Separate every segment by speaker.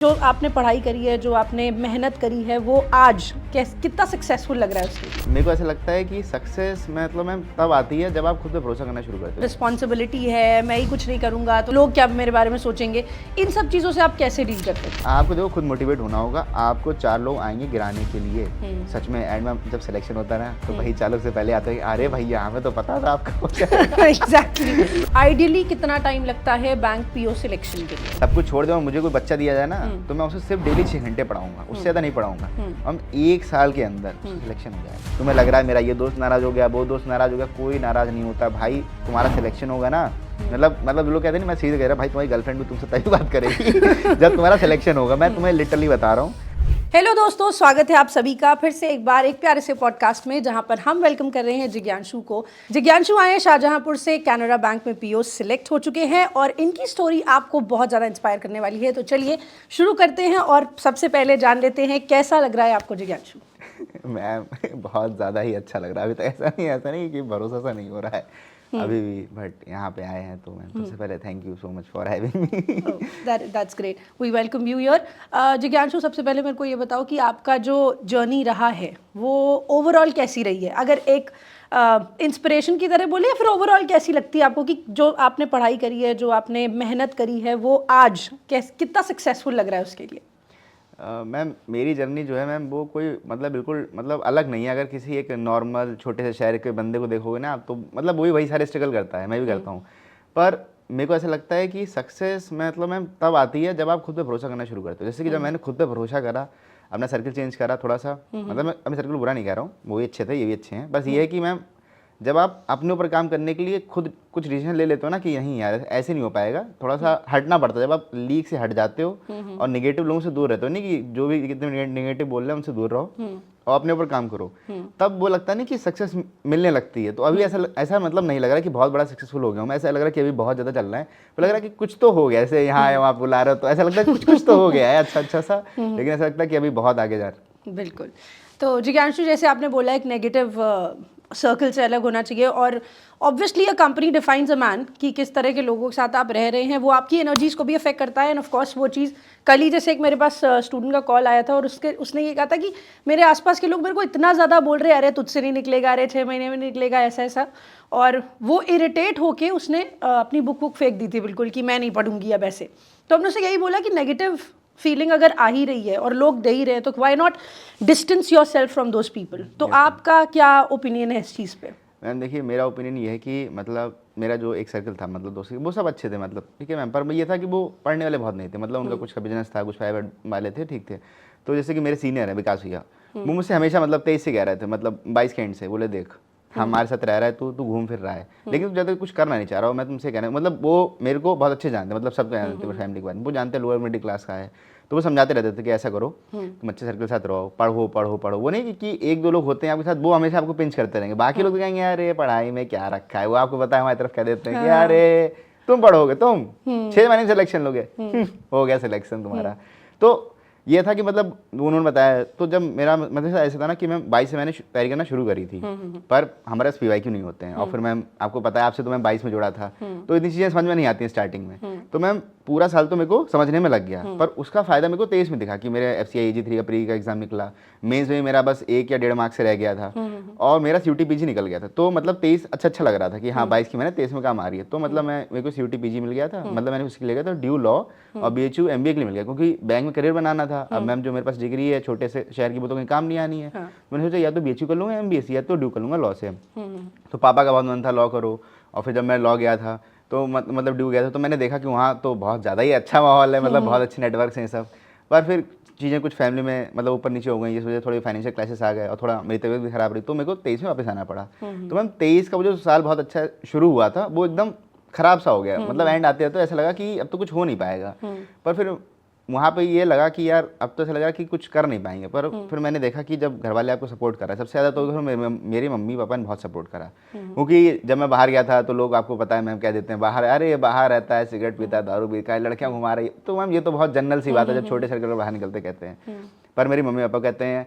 Speaker 1: जो आपने पढ़ाई करी है, जो आपने मेहनत करी है, वो आज कितना सक्सेसफुल लग रहा है उसके?
Speaker 2: मेरे को ऐसा लगता है कि सक्सेस मतलब मैम तब आती है जब आप खुद पे भरोसा करना शुरू करते हो।
Speaker 1: रिस्पॉन्सिबिलिटी है, मैं ही कुछ नहीं करूंगा तो लोग क्या मेरे बारे में सोचेंगे, इन सब चीज़ों से आप कैसे डील करते हैं?
Speaker 2: आपको देखो खुद मोटिवेट होना होगा। आपको 4 लोग आएंगे गिराने के लिए। सच में एंड में जब सिलेक्शन होता है ना तो वही 4 लोग से पहले आते हैं, अरे भैया हमें तो पता था आपका।
Speaker 1: एग्जैक्टली। आइडियली कितना टाइम लगता है बैंक पीओ सिलेक्शन के लिए?
Speaker 2: सब कुछ छोड़ दो, मुझे कोई बच्चा दिया जाए ना तो मैं उसे सिर्फ डेली 6 घंटे पढ़ाऊंगा, उससे ज़्यादा नहीं पढ़ाऊंगा। हम 1 साल के अंदर सिलेक्शन हो जाए। तुम्हें लग रहा है मेरा ये दोस्त नाराज हो गया, वो दोस्त नाराज हो गया, कोई नाराज नहीं होता भाई। तुम्हारा सिलेक्शन होगा ना, मतलब लोग कहते हैं ना, मैं सीधे कह रहा भाई तुम्हारी गर्लफ्रेंड भी तुमसे तभी बात करेगी जब तुम्हारा सिलेक्शन होगा। मैं तुम्हें लिटरली बता रहा हूँ।
Speaker 1: हेलो दोस्तों, स्वागत है आप सभी का फिर से एक बार एक प्यारे से पॉडकास्ट में, जहां पर हम वेलकम कर रहे हैं जिज्ञांशु को। जिज्ञांशु आए शाहजहांपुर से, कैनरा बैंक में पीओ सिलेक्ट हो चुके हैं और इनकी स्टोरी आपको बहुत ज़्यादा इंस्पायर करने वाली है। तो चलिए शुरू करते हैं और सबसे पहले जान लेते हैं कैसा लग रहा है आपको जिज्ञांशु?
Speaker 2: मैम बहुत ज़्यादा ही अच्छा लग रहा है। अभी तक ऐसा नहीं कि भरोसा सा नहीं हो रहा है अभी भी, बट यहाँ पे आए हैं तो मैम सबसे पहले thank you so much for having me.
Speaker 1: That's great, we welcome you here. Jigyanshu, सबसे पहले मेरे को ये बताओ कि आपका जो जर्नी रहा है वो ओवरऑल कैसी रही है? अगर एक इंस्पिरेशन की तरह बोले या फिर ओवरऑल कैसी लगती है आपको कि जो आपने पढ़ाई करी है, जो आपने मेहनत करी है, वो आज कितना सक्सेसफुल लग रहा है उसके लिए?
Speaker 2: मैम मेरी जर्नी जो है मैम वो कोई मतलब बिल्कुल मतलब अलग नहीं है। अगर किसी एक नॉर्मल छोटे से शहर के बंदे को देखोगे ना आप तो मतलब वही सारे स्ट्रगल करता है, मैं भी करता हूँ। पर मेरे को ऐसा लगता है कि सक्सेस मतलब मैम तब आती है जब आप खुद पे भरोसा करना शुरू करते हो। जैसे कि जब मैंने खुद पे भरोसा करा, अपना सर्किल चेंज करा थोड़ा सा, मतलब मैं अपने सर्किल बुरा नहीं कह रहा हूँ, वो भी अच्छे थे, ये भी अच्छे हैं। बस ये है कि मैम जब आप अपने ऊपर काम करने के लिए खुद कुछ डिसीजन ले लेते हो ना कि नहीं यार ऐसे नहीं हो पाएगा, थोड़ा सा हटना पड़ता है। जब आप लीक से हट जाते हो और नेगेटिव लोगों से दूर रहते हो, नहीं कि जो भी कितने नेगेटिव बोल रहे हैं उनसे दूर रहो और अपने ऊपर काम करो, तब वो लगता नहीं कि सक्सेस मिलने लगती है। तो अभी ऐसा मतलब नहीं लग रहा कि बहुत बड़ा सक्सेसफुल हो गया हूँ मैं। ऐसा लग रहा है कि अभी बहुत ज़्यादा चल रहा है, तो लग रहा है कि कुछ तो हो गया। ऐसे यहाँ आए वहाँ बुला रहे हो तो ऐसा लगता है कुछ तो हो गया है अच्छा सा, लेकिन ऐसा लगता है कि अभी बहुत आगे जा रहा है।
Speaker 1: बिल्कुल। तो जिज्ञांशु, जैसे आपने बोला एक नेगेटिव सर्कल से अलग होना चाहिए और obviously a company defines a man कि किस तरह के लोगों के साथ आप रह रहे हैं, वो आपकी एनर्जीज को भी अफेक्ट करता है। एंड ऑफ कोर्स वो चीज़ कल ही जैसे एक मेरे पास स्टूडेंट का कॉल आया था और उसने ये कहा था कि मेरे आसपास के लोग मेरे को इतना ज़्यादा बोल रहे हैं, अरे तुझसे नहीं निकलेगा, अरे 6 महीने में निकलेगा, ऐसा ऐसा। और वो इरिटेट होके उसने अपनी बुक फेंक दी थी बिल्कुल कि मैं नहीं पढ़ूंगी अब ऐसे। तो हमने उसे यही बोला कि नेगेटिव फीलिंग अगर आ ही रही है और लोग दे ही रहे हैं तो why not distance your self from those people. तो आपका क्या ओपिनियन है इस चीज़ पे?
Speaker 2: मैम देखिए मेरा ओपिनियन ये है कि मतलब मेरा जो एक सर्कल था मतलब दोस्त वो सब अच्छे थे, मतलब ठीक है मैम, पर ये था कि वो पढ़ने वाले बहुत नहीं थे। मतलब उनका कुछ का बिजनेस था, कुछ प्राइवेट वाले थे, ठीक थे। तो जैसे कि मेरे सीनियर है विकास भैया, वो मुझसे हमेशा मतलब 23 से कह रहे थे, मतलब 22 के एंड से, बोले देख हमारे साथ रह रहा है तू घूम फिर रहा है लेकिन तू ज़्यादा कुछ करना नहीं चाह रहा हो। मैं तुमसे कह रहा हूँ, मतलब वो मेरे को बहुत अच्छे जानते, मतलब सब जानते हैं फैमिली के बारे में, वो जानते हैं लोअर मिडिल क्लास का है। तो वो समझाते रहते थे कि ऐसा करो, तुम अच्छे सर्कल के साथ रहो, पढ़ो पढ़ो पढ़ो। वो नहीं कि एक दो लोग होते हैं आपके साथ, वो हमेशा आपको पिंच करते रहेंगे। बाकी लोग कहेंगे यार ये पढ़ाई में क्या रखा है, वो आपको पता है हमारी तरफ कह देते हैं कि अरे तुम पढ़ोगे, तुम 6 महीने में सिलेक्शन लोगे, हो गया सिलेक्शन तुम्हारा। तो ये था कि मतलब उन्होंने बताया। तो जब मेरा मतलब ऐसा था ना कि मैं 22 से मैंने तैयारी करना शुरू करी थी, पर हमारे पास PYQ नहीं होते हैं। और फिर मैम आपको पता है, आपसे तो मैं 22 में जुड़ा था, तो इतनी चीज़ें समझ में नहीं आती हैं स्टार्टिंग में। तो मैम पूरा साल तो मेरे को समझने में लग गया, पर उसका फायदा मेरे को 23 में दिखा कि मेरे FCI AG3 का प्री का एग्जाम निकला, मेंस में मेरा बस 1 या 1.5 मार्क्स से रह गया था और मेरा CUT PG निकल गया था। तो मतलब 23 अच्छा लग रहा था कि हाँ 22 की मैंने 23 में काम आ रही है। तो मतलब मेरे को CUT PG मिल गया था, मतलब मैंने उसके लिए गया था ड्यू लॉ और BHU MBA के लिए मिल गया, क्योंकि बैंक में करियर बनाना था। अब मैम जो मेरे पास डिग्री है छोटे से शहर की, वो तो कहीं काम नहीं आनी है। मैंने सोचा या तो BHU कर लूँगा MBA से, या तो ड्यू कर लूँगा लॉ से। तो पापा का बहुत मन था लॉ करो, और फिर जब मैं लॉ गया था तो मतलब ड्यू गया था, तो मैंने देखा कि वहाँ तो बहुत ज़्यादा ही अच्छा माहौल है, मतलब बहुत अच्छे नेटवर्क्स हैं सब। पर फिर चीज़ें कुछ फैमिली में मतलब ऊपर नीचे हो गई, इस वजह थोड़ी फाइनेंशियल क्राइसिस आ गए और थोड़ा मेरी तबीयत भी खराब रही, तो मेरे को 23 में वापस आना पड़ा। तो मैम 23 का वो जो साल बहुत अच्छा शुरू हुआ था वो एकदम खराब सा हो गया। मतलब एंड आते तो ऐसा लगा कि अब तो कुछ हो नहीं पाएगा। पर फिर वहाँ पे ये लगा कि यार अब तो ऐसा लगा कि कुछ कर नहीं पाएंगे। पर फिर मैंने देखा कि जब घर वाले आपको सपोर्ट कर रहा है, सबसे ज़्यादा तो उधर मेरी मम्मी पापा ने बहुत सपोर्ट करा। क्योंकि जब मैं बाहर गया था तो लोग आपको पता है मैम कह देते हैं बाहर, अरे ये बाहर रहता है, सिगरेट पीता है, दारू पीता है, लड़कियाँ घुमा रही है। तो मैम ये तो बहुत जनरल सी बात है, जब छोटे सर्कल में बाहर निकलते कहते हैं। पर मेरी मम्मी पापा कहते हैं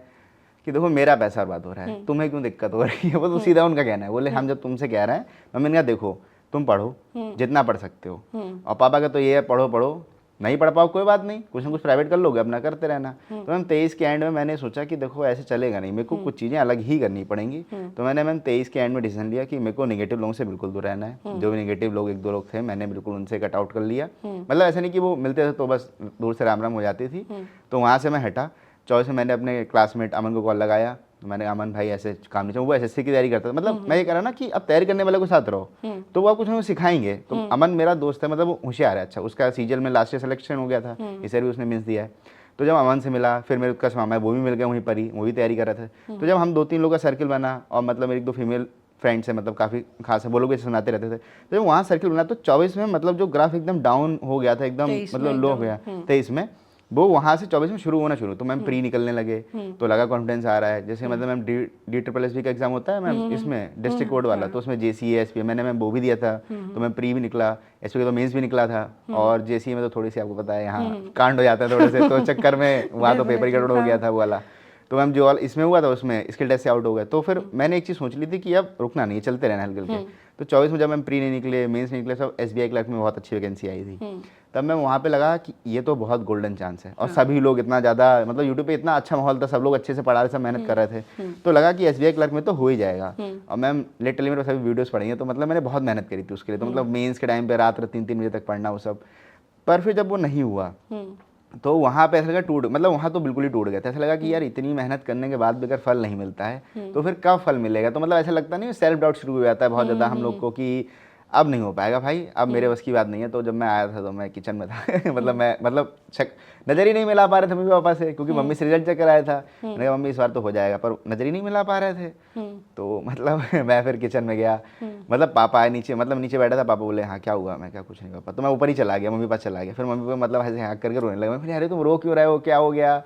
Speaker 2: कि देखो मेरा पैसा बर्बाद हो रहा है, तुम्हें क्यों दिक्कत हो रही है। वो तो सीधा उनका कहना है। बोले हम जब तुमसे कह रहे हैं, मम्मी ने कहा देखो तुम पढ़ो जितना पढ़ सकते हो, और पापा का तो ये है पढ़ो पढ़ो, नहीं पढ़ पाओ कोई बात नहीं, कुछ ना कुछ प्राइवेट कर लोगे, अपना करते रहना। तो मैम 23 के एंड में मैंने सोचा कि देखो ऐसे चलेगा नहीं, मेरे को कुछ चीज़ें अलग ही करनी पड़ेंगी। तो मैंने मैम 23 के एंड में डिसीजन लिया कि मेरे को नेगेटिव लोगों से बिल्कुल दूर रहना है। जो भी नेगेटिव लोग 1-2 लोग थे मैंने बिल्कुल उनसे कट आउट कर लिया। मतलब ऐसा नहीं कि वो मिलते थे तो बस दूर से राम राम हो जाती थी, तो वहाँ से मैं हटा। 24 में मैंने अपने क्लासमेट अमन को कॉल लगाया, तो मैंने अमन भाई ऐसे काम नहीं चाहिए, वो एसएससी की तैयारी करता था। मतलब मैं ये कह रहा ना कि अब तैयारी करने वाले को साथ रहो तो वो आप कुछ हमें सिखाएंगे। तो अमन मेरा दोस्त है, मतलब वो होशियार है। अच्छा, उसका सीजीएल में लास्ट ईयर सिलेक्शन हो गया था, इस ईयर भी उसने मिस दिया है। तो जब अमन से मिला, फिर मेरे उसका मामा है वो भी मिल गया वहीं पर ही, वो भी तैयारी कर रहे थे। तो जब हम 2-3 लोग का सर्किल बना, और मतलब मेरी 2 फीमेल फ्रेंड्स है, मतलब काफ़ी खास है, वो लोग भी सुनाते रहते थे। तो जब वहाँ सर्किल बना तो 24 में मतलब जो ग्राफ एकदम डाउन हो गया था, एकदम मतलब लो हो गया 23 में, वो वहाँ से 24 में शुरू होना शुरू। तो मैम प्री निकलने लगे, तो लगा कॉन्फिडेंस आ रहा है। जैसे मतलब मैम DSSB का एग्जाम होता है मैम, इसमें डिस्ट्रिक्ट कोड वाला, तो उसमें JCA SPA मैंने मैम वो भी दिया था। तो मैं प्री भी निकला, SP का तो मेंस भी निकला था। और JCA में तो थोड़ी सी आपको पता है यहाँ कांड हो जाता है थोड़े से, तो चक्कर में वहाँ तो पेपर ही गड़बड़ हो गया था वो वाला। तो मैम जो इसमें हुआ था उसमें स्किल टेस्ट से आउट हो गए। तो फिर मैंने एक चीज़ सोच ली थी कि अब रुकना नहीं है, चलते रहना हल्के हल्के। तो 24 में जब मैम प्री नहीं निकले, मेंस नहीं निकले, सब SBI क्लर्क में बहुत अच्छी वैकेंसी आई थी। तब मैं वहाँ पे लगा कि ये तो बहुत गोल्डन चांस है। और सभी लोग इतना ज़्यादा, मतलब यूट्यूब पे इतना अच्छा माहौल था, सब लोग अच्छे से पढ़ा रहे, सब मेहनत कर रहे थे। तो लगा कि SBI क्लर्क में तो हो ही जाएगा। और मैम लिटरली मेरे सभी वीडियोस पढ़ी हैं, तो मतलब मैंने बहुत मेहनत करी थी उसके लिए। तो मतलब मेंस के टाइम पे रात 3-3 बजे तक पढ़ना वो सब। पर फिर जब वो नहीं हुआ तो वहाँ पे ऐसा लगा मतलब वहाँ तो बिल्कुल ही टूट गया था। ऐसा लगा कि यार इतनी मेहनत करने के बाद भी अगर फल नहीं मिलता है तो फिर कब फल मिलेगा। तो मतलब ऐसा लगता नहीं, सेल्फ डाउट शुरू हो जाता है बहुत ज़्यादा हम लोग को कि अब नहीं हो पाएगा भाई, अब मेरे बस की बात नहीं है। तो जब मैं आया था तो मैं किचन में था मतलब मैं नज़र ही नहीं मिला पा रहे थे मम्मी पापा से, क्योंकि मम्मी से रिजल्ट चेक कराया था। मैंने कहा मम्मी इस बार तो हो जाएगा, पर नज़र ही नहीं मिला पा रहे थे। तो मतलब मैं फिर किचन में गया, मतलब पापा आए नीचे, मतलब नीचे बैठा था, पापा बोले हाँ क्या हुआ, मैं क्या कुछ नहीं पापा। तो मैं ऊपर ही चला गया, मम्मी पास चला गया। फिर मम्मी पापा मतलब ऐसे हाँक करके रोने लगे। मैं फिर अरे तुम रो क्यों रहे हो, क्या हो गया।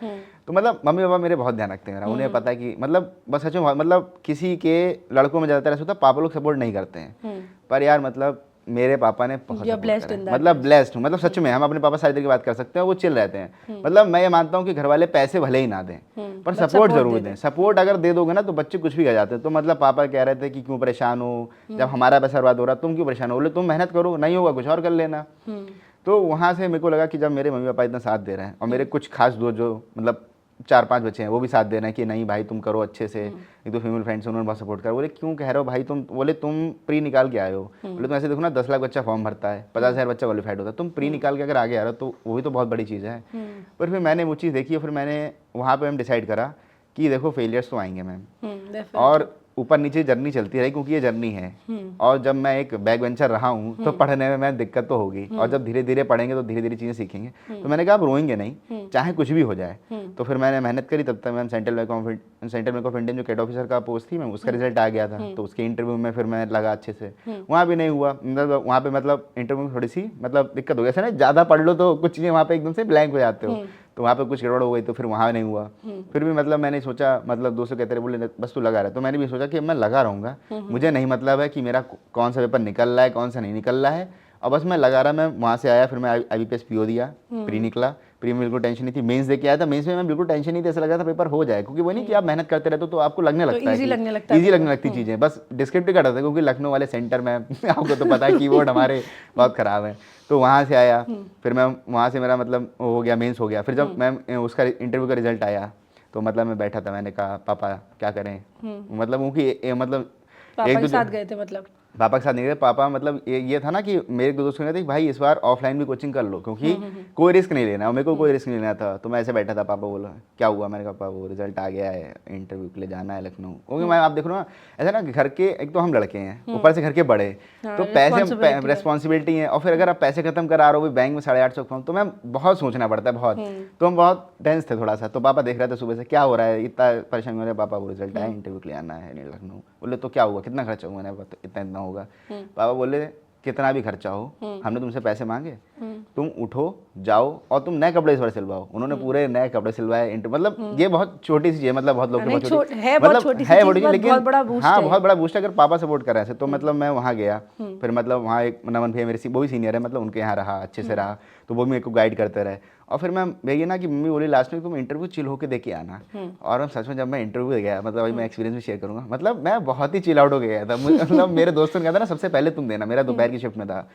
Speaker 2: तो मतलब मम्मी पापा मेरे बहुत ध्यान रखते हैं मेरा, उन्हें पता है कि मतलब बस सच में, मतलब किसी के लड़कों में ज़्यादातर ऐसा होता है पापा लोग सपोर्ट नहीं करते हैं, पर यार मतलब मेरे पापा ने बहुत मतलब ब्लेस्ड हूँ, मतलब सच में हम अपने पापा सारी तरह की बात कर सकते हैं, वो चिल रहते हैं। मतलब मैं ये मानता हूँ कि घर वाले पैसे भले ही ना दें पर सपोर्ट जरूर दें। सपोर्ट अगर दे दोगे ना तो बच्चे कुछ भी कर जाते हैं। तो मतलब पापा कह रहे थे कि क्यों परेशान हो, जब हमारा पैसा बर्बाद हो रहा तुम क्यों परेशान हो, बोले तुम मेहनत करो, नहीं होगा कुछ और कर लेना। तो वहाँ से मेरे को लगा कि जब मेरे मम्मी पापा इतना साथ दे रहे हैं और मेरे कुछ खास दोस्त जो मतलब 4-5 बच्चे हैं वो भी साथ दे रहे हैं कि नहीं भाई तुम करो अच्छे से। एक दो फीमेल फ्रेंड्स उन्होंने बहुत सपोर्ट करा। बोले क्यों कह रहे हो भाई तुम, बोले तुम प्री निकाल के आए हो, बोले तुम ऐसे देखो ना 10 लाख बच्चा फॉर्म भरता है, 50,000 बच्चा क्वालिफाइड होता है, तुम प्री निकाल के अगर आगे आ रहे हो तो वो भी तो बहुत बड़ी चीज़ है। पर फिर मैंने वो चीज़ देखी और फिर मैंने वहाँ पर हम डिसाइड करा कि देखो फेलियर्स तो आएंगे मैम, और ऊपर नीचे जर्नी चलती रही क्योंकि ये जर्नी है। और जब मैं एक बैक बेंचर रहा हूँ तो पढ़ने में मैं दिक्कत तो होगी, और जब धीरे धीरे पढ़ेंगे तो धीरे धीरे चीज़ें सीखेंगे। तो मैंने कहा आप रोएंगे नहीं, चाहे कुछ भी हो जाए। तो फिर मैंने मेहनत करी। तब तक मैं सेंट्रल बैंक ऑफ इंडियन जो कैट ऑफिसर का पोस्ट थी, मैं उसका रिजल्ट आ गया था। तो उसके इंटरव्यू में फिर मैं लगा अच्छे से, वहाँ भी नहीं हुआ। मतलब वहाँ पे मतलब इंटरव्यू में थोड़ी सी मतलब दिक्कत हो गई, ऐसा ना ज़्यादा पढ़ लो तो कुछ चीज़ें वहाँ पे एकदम से ब्लैंक हो जाते हो, तो वहाँ पे कुछ गड़बड़ हो गई, तो फिर वहाँ नहीं हुआ। फिर भी मतलब मैंने सोचा, मतलब दोस्तों कहते रहे, बोले बस तू लगा रहा है। तो मैंने भी सोचा कि मैं लगा रहूँगा, मुझे नहीं मतलब है कि मेरा कौन सा पेपर निकल रहा है कौन सा नहीं निकल रहा है, और बस मैं लगा रहा। मैं वहाँ से आया, फिर मैं IBPS PO दिया, प्री निकला। प्री में बिल्कुल टेंशन नहीं थी। मेंस दे के आया था, मेंस में मैं बिल्कुल टेंशन नहीं थी, ऐसा लगा था पेपर हो जाए, क्योंकि वो नहीं कि आप मेहनत करते रहते हो तो आपको लगने लगता है, ईजी लगने लगती चीज़ें, बस डिस्क्रिप्टिव का था। क्योंकि लखनऊ वाले सेंटर में आपको तो पता है कीबोर्ड हमारे बहुत ख़राब है। तो वहाँ से आया, फिर मैं वहाँ से मेरा मतलब हो गया, मेंस हो गया। फिर जब मैं उसका इंटरव्यू का रिजल्ट आया तो मतलब मैं बैठा था, मैंने कहा पापा क्या करें, मतलब उनकी मतलब
Speaker 1: पापा के साथ गए थे, मतलब
Speaker 2: पापा के साथ नहीं गए। पापा मतलब ये था ना कि मेरे दो दोस्त कहते थे भाई इस बार ऑफलाइन भी कोचिंग कर लो, क्योंकि कोई रिस्क नहीं लेना, और मेरे को कोई रिस्क नहीं लेना था। तो मैं ऐसे बैठा था, पापा बोला क्या हुआ, मैंने कहा पापा वो रिजल्ट आ गया है, इंटरव्यू के लिए जाना है लखनऊ। क्योंकि मैं आप देखो ना ऐसा ना कि घर के, एक तो हम लड़के हैं, ऊपर से घर के बड़े, तो पैसे रिस्पॉन्सिबिलिटी है, और फिर अगर आप पैसे खत्म करा रहे हो बैंक में 850 फॉर्म, तो मैम बहुत सोचना पड़ता है बहुत। तो हम बहुत टेंस थे थोड़ा सा। तो पापा देख रहे थे सुबह से क्या हो रहा है, इतना परेशान हो रहा है। पापा वो रिजल्ट आया, इंटरव्यू के लिए आना है लखनऊ। बोले तो क्या हुआ, कितना खर्चा हुआ, मैंने इतना होगा। पापा बोले कितना भी खर्चा हो, हमने तुमसे पैसे मांगे, तुम उठो जाओ और तुम नए कपड़े इस बार सिलवाओ। उन्होंने पूरे नए कपड़े सिलवाए। मतलब ये बहुत छोटी सी चीज है, मतलब बहुत लोग बहुत छोटी है, लेकिन हाँ बहुत बड़ा बूस्ट है अगर पापा सपोर्ट कर रहे हैं। तो मतलब मैं वहाँ गया, फिर मतलब वहाँ एक नमन भैया मेरे वो भी सीनियर है, मतलब उनके यहाँ रहा, अच्छे से रहा, तो वो भी मेरे को गाइड करते रहे। और फिर मैं भैया ना कि मम्मी बोली लास्ट में तुम इंटरव्यू चिल होकर दे के आना। और हम सच में जब मैं इंटरव्यू गया, मतलब अभी मैं एक्सपीरियंस भी शेयर करूंगा, मतलब मैं बहुत ही चिल आउट हो गया था। मतलब मेरे दोस्तों ने कहा था ना सबसे पहले तुम देना, मेरा दोपहर की शिफ्ट में था,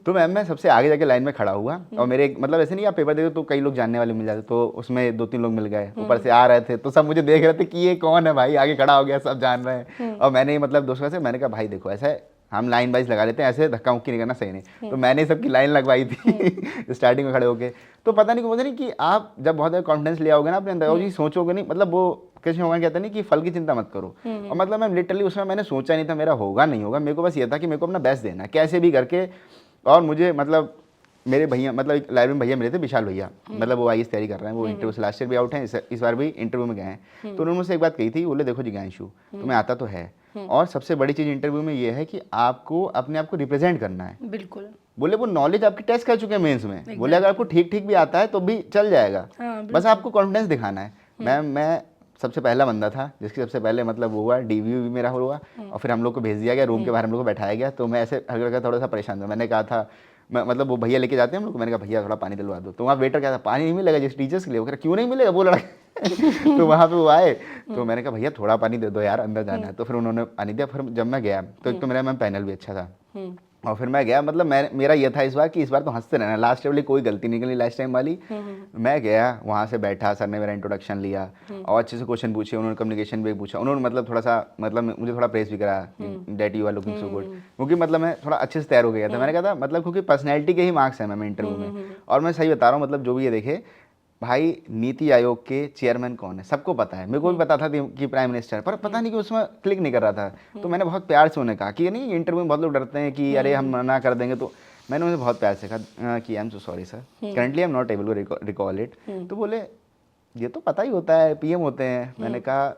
Speaker 2: तो मैं सबसे आगे जाके लाइन में मैं खड़ा हुआ और मेरे मतलब ऐसे नहीं, आप पेपर देखो तो कई लोग जानने वाले मिल जाते, तो उसमें 2-3 लोग मिल गए, ऊपर से आ रहे थे, तो सब मुझे देख रहे थे कि ये कौन है भाई, आगे खड़ा हो गया, सब जान रहे हैं। और मैंने मतलब दोस्तों से मैंने कहा भाई देखो ऐसा है, हम लाइन वाइज लगा लेते हैं, ऐसे धक्का मुक्की नहीं करना, सही नहीं। तो मैंने सबकी लाइन लगवाई थी स्टार्टिंग में खड़े होके। तो पता नहीं बोलते नहीं कि आप जब बहुत ज़्यादा कॉन्फिडेंस ले आओगे ना अपने अंदर, और जी सोचोगे नहीं, मतलब वो कृष्ण भगवान कहते नहीं कि फल की चिंता मत करो। और मतलब मैं लिटरली उसमें मैंने सोचा नहीं था मेरा होगा नहीं होगा, मेरे को बस ये था कि मेरे को अपना बेस्ट देना है कैसे भी करके। और मुझे मतलब मेरे भैया, मतलब एक लाइब्रेरी में भैया मिले थे, विशाल भैया, मतलब वो IAS तैयारी कर रहे हैं, वो इंटरव्यू से लास्ट ईयर भी आउट हैं, इस बार भी इंटरव्यू में गए हैं। तो उन्होंने मुझसे एक बात कही थी, बोले देखो जिज्ञांशु तुम्हें आता तो है, और सबसे बड़ी चीज़ इंटरव्यू में ये है कि आपको अपने आप को रिप्रेजेंट करना है।
Speaker 1: बिल्कुल।
Speaker 2: बोले वो नॉलेज आपकी टेस्ट कर चुके हैं मेंस में, बोले अगर आपको ठीक ठीक भी आता है तो भी चल जाएगा, बस आपको कॉन्फिडेंस दिखाना है। मैं सबसे पहला बंदा था जिसकी सबसे पहले मतलब वो हुआ, DVU भी मेरा हुआ, और फिर हम लोग को भेज दिया गया रूम के बाहर, हम लोग को बैठाया गया। तो मैं ऐसे हल्का थोड़ा सा परेशान था, मैंने कहा था मतलब वो भैया लेके जाते हैं हम लोग, मैंने कहा भैया थोड़ा पानी दिलवा दो। तो वहाँ वेटर कहता पानी नहीं मिलेगा जिस टीचर्स के लिए, वो कह रहा क्यों नहीं मिलेगा वो लड़का तो वहाँ पे वो आए, तो मैंने कहा भैया थोड़ा पानी दे दो यार, अंदर जाना है। तो फिर उन्होंने पानी दिया। फिर जब मैं गया तो एक तो मेरा मैम पैनल भी अच्छा था, और फिर मैं गया, मतलब मेरा ये था इस बार कि इस बार तो हंसते रहना, लास्ट वाली कोई गलती निकली लास्ट टाइम वाली। मैं गया वहाँ से बैठा, सर ने मेरा इंट्रोडक्शन लिया और अच्छे से क्वेश्चन पूछे, उन्होंने कम्युनिकेशन भी पूछा, उन्होंने मतलब थोड़ा सा मतलब मुझे थोड़ा प्रेस भी करा that you are looking so good, क्योंकि मतलब मैं थोड़ा अच्छे से तैयार हो गया था। मैंने कहा था मतलब क्योंकि पर्सनैलिटी के ही मार्क्स हैं मैम इंटरव्यू में। और मैं सही बता रहा हूँ, मतलब जो भी ये देखे भाई, नीति आयोग के चेयरमैन कौन है सबको पता है, मेरे को भी पता था कि प्राइम मिनिस्टर, पर पता नहीं कि उसमें क्लिक नहीं कर रहा था। तो मैंने बहुत प्यार से उन्हें कहा कि नहीं, इंटरव्यू में बहुत लोग डरते हैं कि अरे हम मना कर देंगे, तो मैंने उन्हें बहुत प्यार से कहा कि I am so sorry sir, currently I am not able to recall it. तो बोले ये तो पता ही होता है, PM होते हैं। मैंने कहा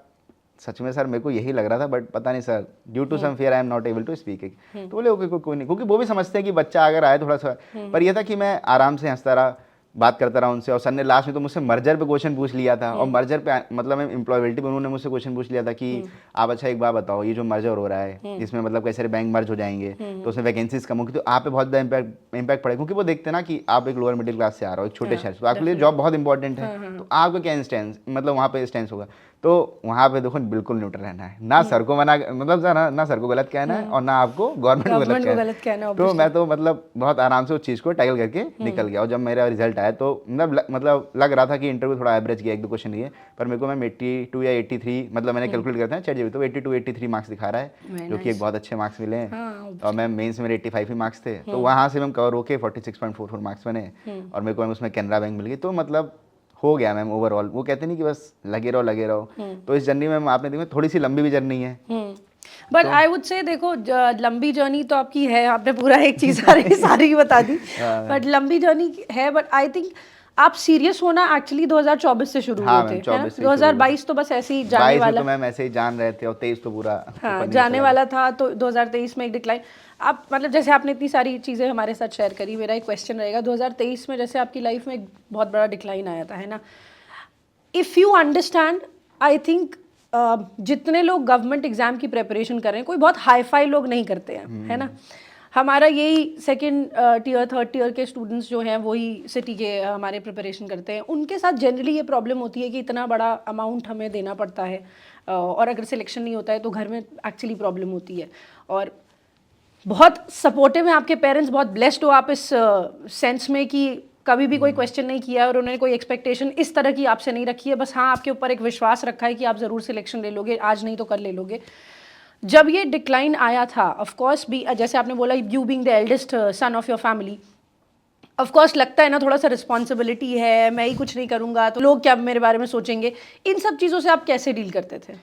Speaker 2: सच में सर मेरे को यही लग रहा था, बट पता नहीं sir, due to some fear I am not able to speak it. तो बोले ओके कोई नहीं, क्योंकि वो भी समझते हैं कि बच्चा अगर आए थोड़ा सा, पर यह था कि मैं आराम से हंसता रहा, बात करता रहा उनसे। और सर ने लास्ट में तो मुझसे मर्जर पे क्वेश्चन पूछ लिया था, और मर्जर पे मतलब एम्प्लॉयबिलिटी पे उन्होंने मुझसे क्वेश्चन पूछ लिया था कि आप अच्छा एक बार बताओ, ये जो मर्जर हो रहा है जिसमें मतलब कई सारे बैंक मर्ज हो जाएंगे तो उसमें वैकेंसीज कम होगी, तो आप पे बहुत ज़्यादा इम्पैक्ट पड़ेगा, क्योंकि वो देखते हैं ना कि आप एक लोअर मिडिल क्लास से आ रहे हो, एक छोटे शहर से, तो आपके लिए जॉब बहुत इंपॉर्टेंट है, तो आपका क्या इंस्टेंस मतलब वहाँ पे स्टेंस होगा। तो वहाँ पे देखो बिल्कुल न्यूट्रल रहना है, ना सर को मना मतलब ना सर को गलत कहना है और ना आपको गवर्नमेंट को गलत कहना है। तो मैं तो मतलब बहुत आराम से उस चीज़ को टैकल करके निकल गया। और जब मेरा रिजल्ट आया तो मतलब लग रहा था कि इंटरव्यू थोड़ा एवरेज किया, 1-2 क्वेश्चन लिए, पर मेरे को मैम 82 या 83 मतलब मैंने कैलकुलेट करता है ChatGPT, तो 82-83 मार्क्स दिखा रहा है, जो कि एक बहुत अच्छे मार्क्स मिले हैं। और मैम मेंस में मेरे 85 ही मार्क्स थे, तो वहाँ से मैम कवर होके 46.44 मार्क्स बने, और मेरे को मैम उसमें कैनरा बैंक मिल गई। तो मतलब हो गया मैम ओवरऑल। वो कहते नहीं कि बस लगे रहो। तो इस जर्नी में आपने देखा थोड़ी सी लंबी भी जर्नी है,
Speaker 1: बट आई वुड से देखो लंबी जर्नी तो आपकी है, आपने पूरा एक चीज़ सारी बता दी, बट लंबी जर्नी है। बट आई थिंक आप सीरियस होना एक्चुअली 2024 से शुरू हुए थे, 2022 तो बस ऐसे ही जाने वाला,
Speaker 2: तो मैम ऐसे ही जान रहे थे, और 23 तो पूरा
Speaker 1: जाने वाला था। तो 2023 में एक डिक्लाइन, आप मतलब जैसे आपने इतनी सारी चीज़ें हमारे साथ शेयर करी, मेरा एक क्वेश्चन रहेगा 2023 में जैसे आपकी लाइफ में एक बहुत बड़ा डिक्लाइन आया था, है ना। If you understand, I think जितने लोग गवर्नमेंट एग्जाम की प्रिपरेशन कर रहे हैं, कोई बहुत हाई फाई लोग नहीं करते हैं, है ना। हमारा यही 2nd टियर 3rd टियर के स्टूडेंट्स जो हैं वही सिटी के हमारे प्रिपरेशन करते हैं। उनके साथ जनरली ये प्रॉब्लम होती है कि इतना बड़ा अमाउंट हमें देना पड़ता है, और अगर सिलेक्शन नहीं होता है तो घर में एक्चुअली प्रॉब्लम होती है। और बहुत सपोर्टिव हैं आपके पेरेंट्स, बहुत ब्लेस्ड हो आप इस सेंस में कि कभी भी कोई क्वेश्चन नहीं किया और उन्होंने कोई एक्सपेक्टेशन इस तरह की आपसे नहीं रखी है, बस हाँ आपके ऊपर एक विश्वास रखा है कि आप ज़रूर सिलेक्शन ले लोगे, आज नहीं तो कल ले लोगे। जब ये डिक्लाइन आया था, ऑफ कोर्स भी जैसे आपने बोला, you being the eldest son of your family, of course लगता है ना थोड़ा सा रिस्पॉन्सिबिलिटी है, मैं ही कुछ नहीं करूँगा तो लोग क्या मेरे बारे में सोचेंगे, इन सब चीज़ों से आप कैसे डील करते थे?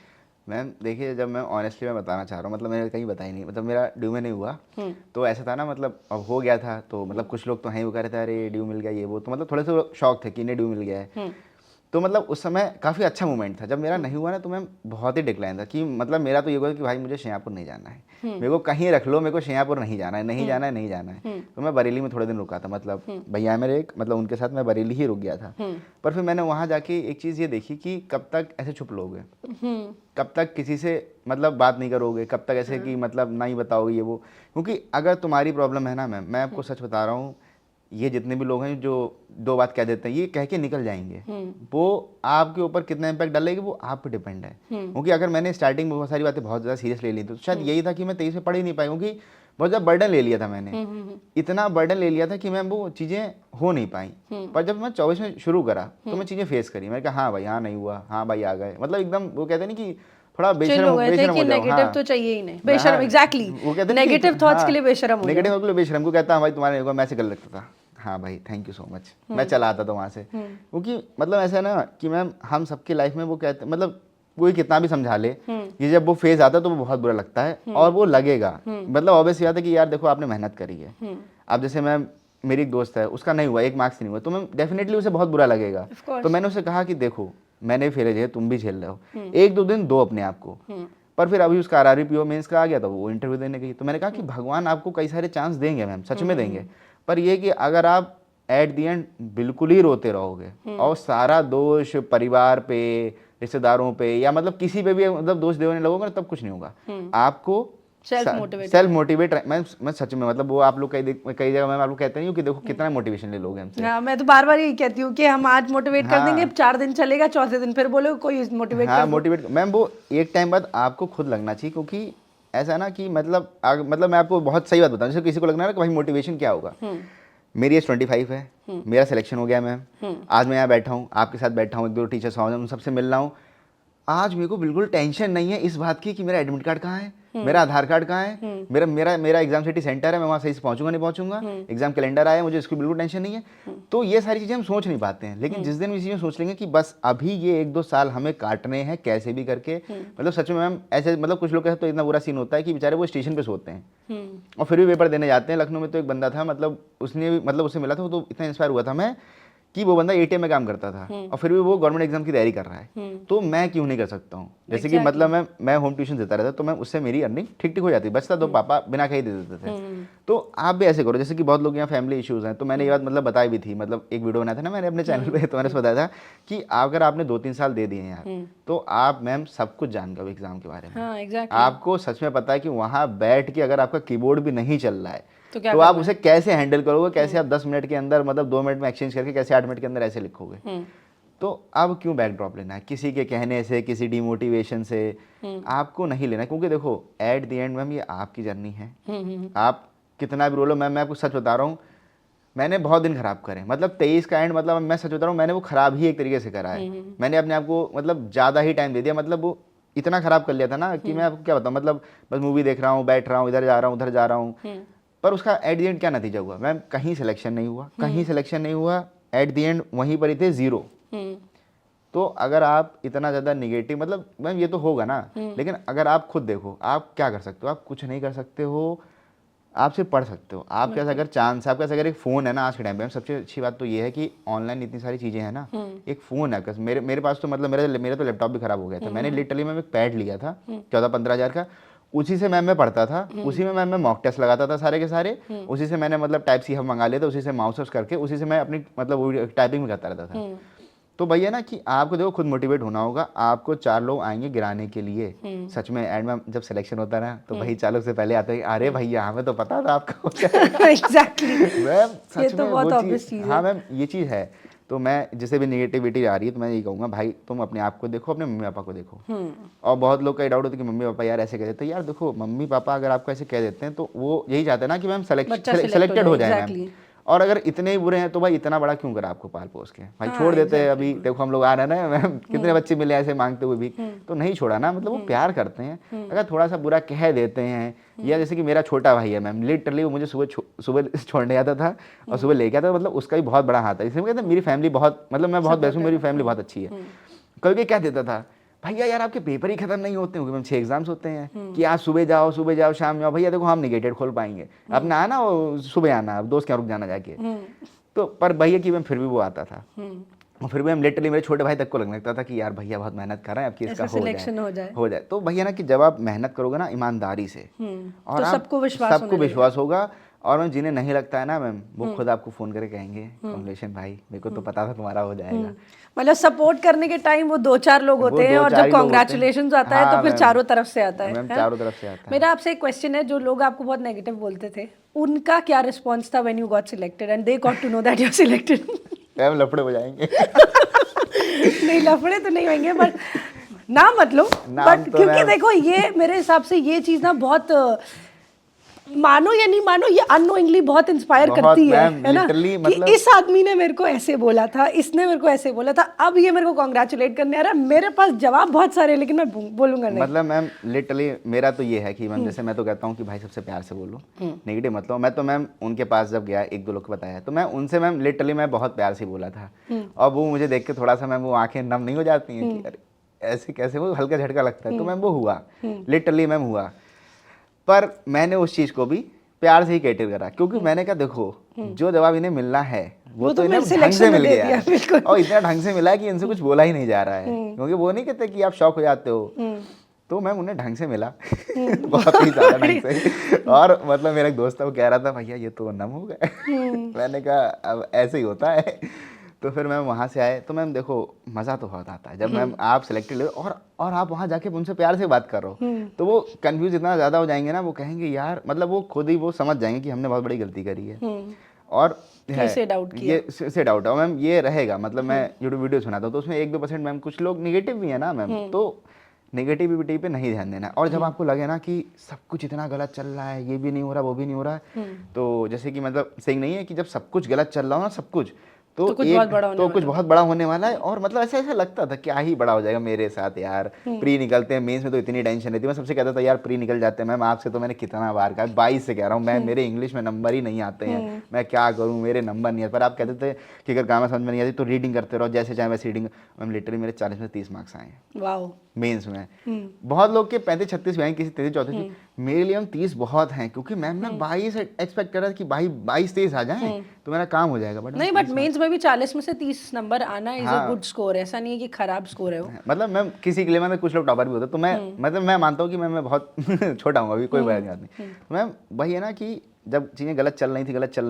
Speaker 2: मैम देखिए, जब मैं ऑनेस्टली मैं बताना चाह रहा हूँ, मतलब मैंने कहीं बताया नहीं, मतलब मेरा ड्यू में नहीं हुआ, तो ऐसा था ना, मतलब अब हो गया था तो मतलब कुछ लोग तो हैं वो कह रहे थे अरे ड्यू मिल गया ये वो, तो मतलब थोड़े से शौक थे कि इन्हें ड्यू मिल गया है। तो मतलब उस समय काफ़ी अच्छा मोमेंट था। जब मेरा नहीं हुआ ना तो मैम बहुत ही डिक्लाइन था कि मतलब मेरा तो ये हुआ कि भाई मुझे शेयापुर नहीं जाना है, मेरे को कहीं रख लो, मेरे को शेयापुर नहीं जाना है, नहीं जाना है, नहीं जाना है। तो मैं बरेली में थोड़े दिन रुका था, मतलब भैया मेरे एक, मतलब उनके साथ मैं बरेली ही रुक गया था। पर फिर मैंने वहाँ जाके एक चीज़ ये देखी कि कब तक ऐसे छुप लोगे, कब तक किसी से मतलब बात नहीं करोगे, कब तक ऐसे कि मतलब नहीं बताओगे ये वो। क्योंकि अगर तुम्हारी प्रॉब्लम है ना मैम, मैं आपको सच बता रहा हूँ, ये जितने भी लोग हैं जो 2 बात कह देते हैं, ये कह के निकल जाएंगे, वो आपके ऊपर कितना इम्पैक्ट डालेगी वो आप पे डिपेंड है। क्योंकि अगर मैंने स्टार्टिंग में बहुत सारी बातें बहुत ज़्यादा सीरियस ले ली तो शायद यही था कि मैं 23 में पढ़ ही नहीं पाई, क्योंकि बहुत ज़्यादा बर्डन ले लिया था मैंने, इतना बर्डन ले लिया था कि मैम वो चीज़ें हो नहीं पाई। पर जब मैं 24 में शुरू करा तो मैं चीज़ें फेस करी, मैंने कहा हाँ भाई हाँ नहीं हुआ, हाँ भाई आ गए, मतलब एकदम वो कहते नहीं कि थोड़ा
Speaker 1: चिल हो गए थे
Speaker 2: बेशरम
Speaker 1: कि
Speaker 2: हो जाओ।
Speaker 1: नेगेटिव
Speaker 2: हाँ
Speaker 1: तो चाहिए ही नहीं, बेशरम,
Speaker 2: हाँ,
Speaker 1: एग्जैक्टली,
Speaker 2: वो कहते हैं
Speaker 1: नेगेटिव थॉट्स के लिए बेशरम हो
Speaker 2: नेगेटिव
Speaker 1: जाओ।
Speaker 2: के लिए बेशरम को कहता हाँ भाई तुम्हारे होगा, मैं ऐसे कर लगता था, हाँ भाई थैंक यू सो मच, मैं चला आता था वहाँ से। क्योंकि मतलब ऐसा है ना कि मैम हम सबकी लाइफ में वो कहते मतलब कोई कितना भी समझा ले कि जब वो फेज आता है तो वो बहुत बुरा लगता है और वो लगेगा। मतलब ऑब्वियस बात है कि यार देखो आपने मेहनत करी है, अब जैसे मैम मेरी एक दोस्त है उसका नहीं हुआ, 1 मार्क्स नहीं हुआ, तो मैम डेफिनेटली उसे बहुत बुरा लगेगा। तो मैंने उसे कहा कि देखो मैंने भी फेल है, तुम भी झेल रहे हो, 1-2 दिन दो अपने आप को। पर फिर अभी उसका RRB PO मेंस का आ गया था, वो इंटरव्यू देने गई, तो मैंने कहा कि भगवान आपको कई सारे चांस देंगे मैम, सच में देंगे, पर ये कि अगर आप एट दी एंड बिल्कुल ही रोते रहोगे और सारा दोष परिवार पे, रिश्तेदारों पे या मतलब किसी पे भी मतलब दोष देने लगोगे ना, तब कुछ नहीं होगा। आपको सेल्फ मोटिवेट, मैं सच में मतलब वो आप लोग कई जगह मैं आप लोग कहते नहीं हो कि देखो कितना मोटिवेशन ले लोगे हमसे।
Speaker 1: हाँ, मैं तो बार बार यही कहती हूँ कि हम आज मोटिवेट कर देंगे, 4 दिन चलेगा, चौथे दिन फिर बोलो कोई मोटिवेट
Speaker 2: हाँ मोटिवेट मैम, वो एक टाइम बाद आपको खुद लगना चाहिए। क्योंकि ऐसा ना कि मतलब मैं आपको बहुत सही बात बताऊँ, जैसे किसी को लगना है कि भाई मोटिवेशन क्या होगा। मेरी एज 25 है, मेरा सिलेक्शन हो गया मैम, आज मैं यहाँ बैठा हूँ, आपके साथ बैठा हूँ, 1-2 टीचर्स उन सबसे मिल रहा हूँ। आज मेरे को बिल्कुल टेंशन नहीं है इस बात की कि मेरा एडमिट कार्ड कहाँ है, मेरा आधार कार्ड कहाँ है, मेरा एग्जाम सिटी सेंटर है, मैं वहाँ सही से पहुँचूंगा नहीं पहुँचूंगा, एग्जाम कैलेंडर आया, मुझे इसकी बिल्कुल टेंशन नहीं है। तो ये सारी चीज़ें हम सोच नहीं पाते हैं, लेकिन जिस दिन भी चीज़ें सोच लेंगे कि बस अभी ये 1-2 साल हमें काटने हैं कैसे भी करके, मतलब सच में मैम ऐसे मतलब कुछ लोग के साथ तो इतना बुरा सीन होता है कि बेचारे वो स्टेशन पे सोते हैं और फिर भी पेपर देने जाते हैं। लखनऊ में तो एक बंदा था, मतलब उसने भी मतलब उससे मिला था, वो तो इतना इंस्पायर हुआ था मैं कि वो बंदा ATM में काम करता था और फिर भी वो गवर्नमेंट एग्जाम की तैयारी कर रहा है, तो मैं क्यों नहीं कर सकता हूँ। जैसे कि मतलब मैं होम ट्यूशन देता रहता, तो मैं उससे मेरी अर्निंग ठीक ठीक हो जाती, बचता तो पापा बिना कहीं दे देते थे। तो आप भी ऐसे करो, जैसे कि बहुत लोग यहाँ फैमिली इश्यूज हैं, तो मैंने ये बात मतलब बताई भी थी, मतलब एक वीडियो बनाया था ना मैंने अपने चैनल पे, तो मैंने उसमें बताया था कि अगर आपने 2-3 साल दे दिए यार, तो आप मैम सब कुछ जान गए एग्जाम के बारे में। आपको सच में पता है कि वहाँ बैठ के अगर आपका कीबोर्ड भी नहीं चल रहा है तो आप उसे कैसे हैंडल करोगे, कैसे आप 10 मिनट के अंदर मतलब 2 मिनट में एक्सचेंज करके कैसे 8 मिनट के अंदर ऐसे लिखोगे। तो अब क्यों बैकड्रॉप लेना है किसी के कहने से, किसी डिमोटिवेशन से, आपको नहीं लेना। क्योंकि देखो एट द एंड मैम ये आपकी जर्नी है, आप कितना भी रोलो। मैं आपको सच बता रहा हूँ, मैंने बहुत दिन खराब करे, मतलब 23 का एंड, मतलब मैं सच बता रहा हूँ मैंने वो खराब ही एक तरीके से करा है। मैंने अपने आप को मतलब ज़्यादा ही टाइम दे दिया, मतलब वो इतना खराब कर लिया था ना कि मैं आपको क्या बताऊँ, मतलब बस मूवी देख रहा हूँ, बैठ रहा हूँ, इधर जा रहा हूँ, उधर जा रहा हूँ, पर उसका एट द एंड क्या नतीजा हुआ मैम, कहीं सिलेक्शन नहीं हुआ, कहीं सिलेक्शन नहीं हुआ, एट द एंड वहीं पर ही थे 0। तो अगर आप इतना ज़्यादा निगेटिव, मतलब मैम ये तो होगा ना, लेकिन अगर आप खुद देखो आप क्या कर सकते हो, आप कुछ नहीं कर सकते हो, आप सिर्फ पढ़ सकते हो। आपके पास अगर चांस, आपके पास अगर एक फ़ोन है ना आज के टाइम पे, सबसे अच्छी बात तो ये है कि ऑनलाइन इतनी सारी चीज़ें हैं ना, एक फ़ोन है। मेरे पास तो मतलब मेरा तो लैपटॉप भी ख़राब हो गया था, मैंने लिटरली मैम एक पैड लिया था 14-15 हज़ार का, उसी से मैम मैं पढ़ता था, उसी में मैं मॉक टेस्ट लगाता था सारे के सारे, उसी से मैंने मतलब टाइप सी हम मंगा लेते, उसी से माउस करके उसी से मैं अपनी मतलब टाइपिंग भी करता रहता था। तो भैया ना कि आपको देखो खुद मोटिवेट होना होगा, आपको 4 लोग आएंगे गिराने के लिए। सच में एंड में जब सिलेक्शन होता है ना, तो भाई 4 लोग से पहले आते हैं, अरे भैया हमें तो पता था आपका हो जाएगा।
Speaker 1: एग्जैक्टली
Speaker 2: मैम
Speaker 1: ये
Speaker 2: सच
Speaker 1: तो
Speaker 2: में
Speaker 1: बहुत
Speaker 2: वो
Speaker 1: ऑब्वियस
Speaker 2: चीज़,
Speaker 1: चीज़
Speaker 2: हाँ
Speaker 1: है।
Speaker 2: मैम ये चीज़ है। तो मैं जिसे भी निगेटिविटी आ रही है तो मैं यही कहूँगा भाई तुम अपने आप को देखो, अपने मम्मी पापा को देखो। और बहुत लोग का डाउट होता है कि मम्मी पापा यार ऐसे कह देते हैं, यार देखो मम्मी पापा अगर आपको ऐसे कह देते हैं तो वो यही चाहते हैं ना कि मैम सेलेक्टेड हो जाए मैम। और अगर इतने ही बुरे हैं तो भाई इतना बड़ा क्यों करा आपको पाल पोस के, भाई छोड़ देते हैं। अभी देखो हम लोग आ रहे हैं ना मैम, कितने बच्चे मिले ऐसे मांगते हुए भी, तो नहीं छोड़ा ना, मतलब वो प्यार करते हैं। अगर थोड़ा सा बुरा कह देते हैं, या जैसे कि मेरा छोटा भाई है मैम, लिटरली वो मुझे सुबह छोड़ने आता था और सुबह लेके आता था, मतलब उसका भी बहुत बड़ा हाथ है। इसलिए कहते हैं मेरी फैमिली बहुत, मतलब मैं बहुत बेस्ट हूँ, मेरी फैमिली बहुत अच्छी है। कभी क्या देता था, भैया यार आपके पेपर ही खत्म नहीं होते होंगे मैम, 6 एग्जाम्स होते हैं कि आज सुबह जाओ शाम जाओ, भैया देखो हम निगेटेड खोल पाएंगे, अपना आना सुबह आना, दोस्त के यहाँ रुक जाना जाके। तो पर भैया की मैम फिर भी वो आता था, और फिर भी हम लिटरली मेरे छोटे भाई तक को लगने लगता था कि यार भैया बहुत मेहनत कर रहे हैं, आपकी इसका हो जाए। तो भैया ना कि जब आप मेहनत करोगे ना ईमानदारी से, और
Speaker 1: तो सबको
Speaker 2: विश्वास होगा। और मैम जिन्हें नहीं लगता है ना मैम, वो खुद आपको फोन करके कहेंगे कांग्रेचुलेशन भाई, मेरे को तो पता था तुम्हारा हो जाएगा।
Speaker 1: मतलब सपोर्ट करने के टाइम वो 2-4 लोग होते हैं, और जब कांग्रेचुलेशन आता है तो फिर चारों तरफ से आता है।
Speaker 2: चारों तरफ से आता है।
Speaker 1: मेरा आपसे एक क्वेश्चन है, जो लोग आपको बहुत नेगेटिव बोलते थे उनका क्या रिस्पॉन्स था when you got selected and they got to know that you are selected?
Speaker 2: Ma'am लफड़े हो जाएंगे।
Speaker 1: नहीं लफड़े तो नहीं होंगे, बट ना मतलब, बट क्योंकि देखो ये मेरे हिसाब से ये चीज़ ना बहुत मानो या नहीं मानो, ये अननोइंगली बहुत इंस्पायर
Speaker 2: बहुत,
Speaker 1: करती है
Speaker 2: मैम,
Speaker 1: ना,
Speaker 2: literally,
Speaker 1: कि
Speaker 2: मतलब
Speaker 1: इस आदमी ने मेरे को ऐसे बोला था, इसने मेरे को ऐसे बोला था, अब ये मेरे को कॉन्ग्रेचुलेट करने आ रहा है। मेरे पास जवाब बहुत सारे हैं, लेकिन मैं बोलूंगा नहीं।
Speaker 2: मतलब मैम लिटरली मेरा तो ये है कि मैम जैसे मैं तो कहता हूँ कि भाई सबसे प्यार से बोलो, नेगेटिव मतलब मैं तो मैम उनके पास जब गया एक दो लोग को बताया तो मैं उनसे मैम लिटरली मैं बहुत प्यार से बोला था, और वो मुझे देख के थोड़ा सा मैम वो आंखें नम नहीं हो जाती हैं कि अरे ऐसे कैसे, वो हल्का झटका लगता है, तो मैम वो हुआ, लिटरली मैम हुआ। पर मैंने उस चीज़ को भी प्यार से ही कैटर करा, क्योंकि मैंने कहा देखो जो जवाब इन्हें मिलना है वो तो इन्हें
Speaker 1: मेरे
Speaker 2: ढंग से
Speaker 1: selection में
Speaker 2: मिल
Speaker 1: दे
Speaker 2: गया
Speaker 1: दिया,
Speaker 2: है,
Speaker 1: बिल्कुल।
Speaker 2: और इतना ढंग से मिला है कि इनसे कुछ बोला ही नहीं जा रहा है, क्योंकि वो नहीं कहते कि आप शौक हो जाते हो, तो मैम उन्हें ढंग से मिला बहुत ही ज़्यादा ढंग से। और मतलब मेरा एक दोस्त था, वो कह रहा था भैया ये तो नम हो गए मैंने कहा अब ऐसे ही होता है। तो फिर मैम वहाँ से आए तो मैम देखो मज़ा तो बहुत आता है जब मैम आप सिलेक्टेड हो और आप वहाँ जाके उनसे प्यार से बात कर रहे हो, तो वो कंफ्यूज इतना ज़्यादा हो जाएंगे ना, वो कहेंगे यार, मतलब वो खुद ही वो समझ जाएंगे कि हमने बहुत बड़ी गलती करी है। और है
Speaker 1: कैसे डाउट किया?
Speaker 2: ये से डाउट है मैम, ये रहेगा। मतलब मैं यूट्यूब वीडियो सुनाता हूँ तो उसमें 1-2% मैम कुछ लोग निगेटिव भी है ना मैम, तो नेगेटिविटी पे नहीं ध्यान देना। और जब आपको लगे ना कि सब कुछ इतना गलत चल रहा है, ये भी नहीं हो रहा वो भी नहीं हो रहा है, तो जैसे कि मतलब सही नहीं है कि जब सब कुछ गलत चल रहा हो ना, सब कुछ तो
Speaker 1: कुछ
Speaker 2: एक
Speaker 1: बहुत बड़ा होने
Speaker 2: तो
Speaker 1: वाला
Speaker 2: कुछ
Speaker 1: है।
Speaker 2: बहुत बड़ा होने वाला है। और मतलब ऐसा ऐसा लगता था क्या ही बड़ा हो जाएगा मेरे साथ यार, प्री निकलते हैं, मेंस में तो इतनी टेंशन रहती है। मैं सबसे कहता था यार प्री निकल जाते हैं, मैम आपसे तो मैंने कितना बार कहा, 22 से कह रहा हूँ मैं, मेरे इंग्लिश में नंबर ही नहीं आते हैं, मैं क्या करूँ, मेरे नंबर नहीं है। पर आप कहते थे कि अगर ग्रामर समझ में नहीं आती तो रीडिंग करते रहो, जैसे चाहे वैसे रीडिंग। मैम लिटरली मेरे 40 में 30 मार्क्स आए हैं
Speaker 1: वाओ।
Speaker 2: मेंस में। बहुत लोग के 35-36 भी आए, किसी 33-34। मेरे लिए हम 30 बहुत हैं, क्योंकि मैम मैं 22 एक्सपेक्ट कर रहा था कि भाई 22-23 आ जाए तो मेरा काम हो जाएगा। बट
Speaker 1: नहीं, बट मेंस में भी 40 में से 30 नंबर आना इज अ
Speaker 2: हाँ।
Speaker 1: गुड स्कोर, ऐसा नहीं है कि खराब स्कोर है वो।
Speaker 2: मतलब मैं किसी के लिए मतलब कुछ लोग टॉपर भी होते, तो मैं मतलब मैं मानता हूँ कि मैं बहुत छोटा हूँ अभी, कोई बड़ी बात नहीं। तो मैम वही है ना कि जब चीज़ें गलत चल रही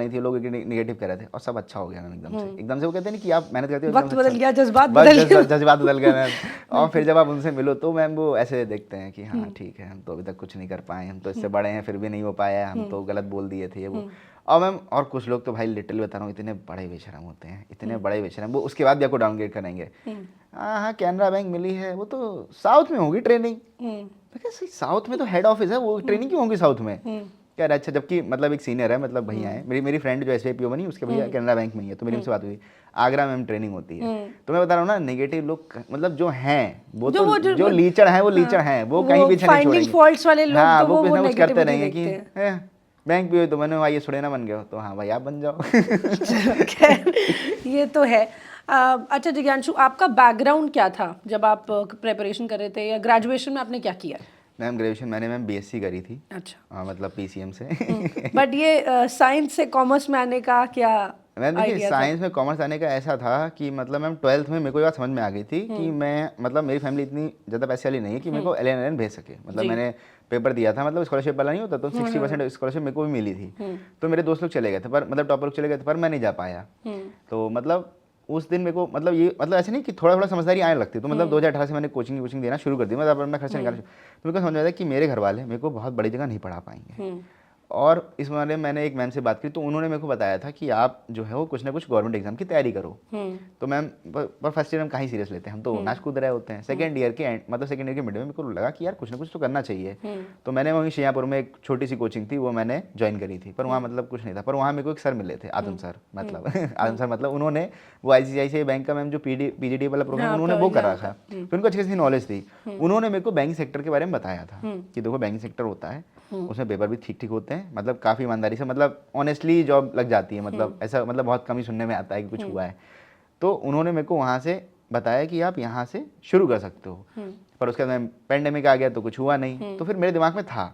Speaker 2: थी, लोग निगेटिव कर रहे थे, और सब अच्छा हो गया मैम एकदम से वो कहते हैं ना कि आप मेहनत करते हो
Speaker 1: वक्त
Speaker 2: एकदम से
Speaker 1: बदल
Speaker 2: अच्छा।
Speaker 1: गया, जज्बात
Speaker 2: बस
Speaker 1: बदल गए।
Speaker 2: जज्बात बदल गए मैम। और फिर जब आप उनसे मिलो तो मैम वो ऐसे देखते हैं कि हाँ ठीक है, हम तो अभी तक कुछ नहीं कर पाए, हम तो इससे बड़े हैं फिर भी नहीं हो पाया, हम तो गलत बोल दिए थे ये वो। और मैम और कुछ लोग तो भाई लिटरली बता रहा हूँ इतने बड़े बेशरम होते हैं, इतने बड़े बेशरम, वो उसके बाद भी आपको डाउनग्रेड करेंगे। हाँ हाँ कैनरा बैंक मिली है, वो तो साउथ में होगी ट्रेनिंग। साउथ में तो हेड ऑफिस है, वो ट्रेनिंग क्यों होगी साउथ में? कह रहा अच्छा, जबकि मतलब एक सीनियर है, मतलब भैया है, मेरी फ्रेंड जो SBI PO बनी उसके भैया कैनरा बैंक में ही है, तो मेरी उनसे बात हुई, आगरा में ट्रेनिंग होती है। तो मैं बता रहा हूँ ना, नेगेटिव लोग मतलब जो हैं वो तो जो लीचड़ हैं वो लीचड़ हैं, वो कहीं पीछे नहीं
Speaker 1: फाइंडिंग
Speaker 2: छोड़ेंगे।
Speaker 1: फॉल्ट्स वाले लोग,
Speaker 2: हाँ
Speaker 1: तो
Speaker 2: वो कुछ ना कुछ करते
Speaker 1: नेगेटिविटी
Speaker 2: रहेंगे कि
Speaker 1: देखते हैं।
Speaker 2: बैंक PO तो बने हो, आइए थोड़े ना बन गए हो, तो हाँ भाई आप बन जाओ।
Speaker 1: खैर, ये तो है। अच्छा जिज्ञांशु, आपका बैकग्राउंड क्या था जब आप प्रिपरेशन कर रहे थे, या ग्रेजुएशन में आपने क्या किया?
Speaker 2: मैम ग्रेजुएशन मैंने मैम BSc करी थी।
Speaker 1: अच्छा।
Speaker 2: मतलब PCM से।
Speaker 1: बट ये साइंस से कॉमर्स में आने का क्या
Speaker 2: मैम देखिए
Speaker 1: आइडिया था?
Speaker 2: साइंस में कॉमर्स आने का ऐसा था कि मतलब मैम 12th में मेरे को ये बात समझ में आ गई थी कि मैं मतलब मेरी फैमिली इतनी ज़्यादा पैसे वाली नहीं है कि मेरे को LNN भेज सके। मतलब मैंने पेपर दिया था, मतलब स्कॉलरशिप वाला नहीं होता, तो 60% स्कॉलरशिप मेरे को भी मिली थी। तो मेरे दोस्त लोग चले गए थे, पर मतलब टॉपर लोग चले गए थे, पर मैं नहीं जा पाया। तो मतलब उस दिन मेरे को मतलब ये मतलब ऐसे नहीं कि थोड़ा थोड़ा समझदारी आने लगती, तो मतलब 2018 से मैंने कोचिंग देना शुरू कर दी, मतलब अपना खर्चा निकालना। तो मेरे को समझ आया कि मेरे घर वाले मेरे को बहुत बड़ी जगह नहीं पढ़ा पाएंगे। और इस बारे में मैंने एक मैम से बात की, तो उन्होंने मेरे को बताया था कि आप जो है वो कुछ ना कुछ गवर्नमेंट एग्जाम की तैयारी करो। तो मैम पर फर्स्ट ईयर हम कहीं सीरियस लेते हैं, हम तो नाच कूद रहे होते हैं। सेकंड ईयर के मतलब सेकंड ईयर के मिड में मेरे को लगा कि यार कुछ ना कुछ तो करना चाहिए। तो मैंने वहीं शियापुर में एक छोटी सी कोचिंग थी, वो मैंने ज्वाइन करी थी, पर वहाँ मतलब कुछ नहीं था। पर वहाँ मेरे को एक सर मिले थे, आदम सर, मतलब आदम सर, मतलब उन्होंने वो ICICI बैंक का मैम जो PGD वाला प्रोग्राम उन्होंने वो कर रखा, तो उनको अच्छी खासी नॉलेज थी। उन्होंने मेरे को बैंकिंग सेक्टर के बारे में बताया था कि देखो बैंकिंग सेक्टर होता है, उसमें पेपर भी ठीक ठीक होते हैं, मतलब काफ़ी ईमानदारी से, मतलब ऑनेस्टली जॉब लग जाती है, मतलब ऐसा मतलब बहुत कम ही सुनने में आता है कि कुछ हुआ है। तो उन्होंने मेरे को वहाँ से बताया कि आप यहाँ से शुरू कर सकते हो। पर उसके बाद पेंडेमिक आ गया तो कुछ हुआ नहीं। तो फिर मेरे दिमाग में था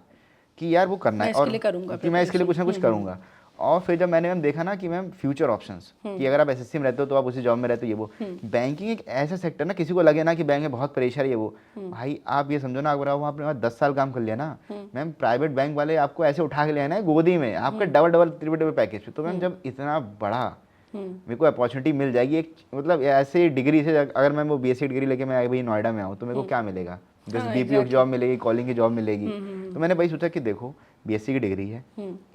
Speaker 2: कि यार वो करना है और कि मैं इसके लिए कुछ ना कुछ करूँगा। और फिर जब मैंने मैम देखा ना कि मैम फ्यूचर ऑप्शंस, कि अगर आप SSC में रहते हो तो आप उसी जॉब में रहते हो, ये वो बैंकिंग एक ऐसा सेक्टर ना, किसी को लगे ना कि बैंक में बहुत प्रेशर है ये वो, भाई आप ये समझो ना, अगर आपने वहाँ 10 साल काम कर लिया ना मैम, प्राइवेट बैंक वाले आपको ऐसे उठा के ले आना है गोदी में, आपका डबल ट्रिपल पैकेज। तो मैम जब इतना बड़ा मेरे को अपॉर्चुनिटी मिल जाएगी एक, मतलब ऐसे डिग्री से, अगर मैं वो BSc डिग्री लेके मैं भाई नोएडा में आऊँ तो मेरे को क्या मिलेगा? बस BPO की जॉब मिलेगी, कॉलिंग की जॉब मिलेगी। तो मैंने भाई सोचा कि देखो बीएससी की डिग्री है,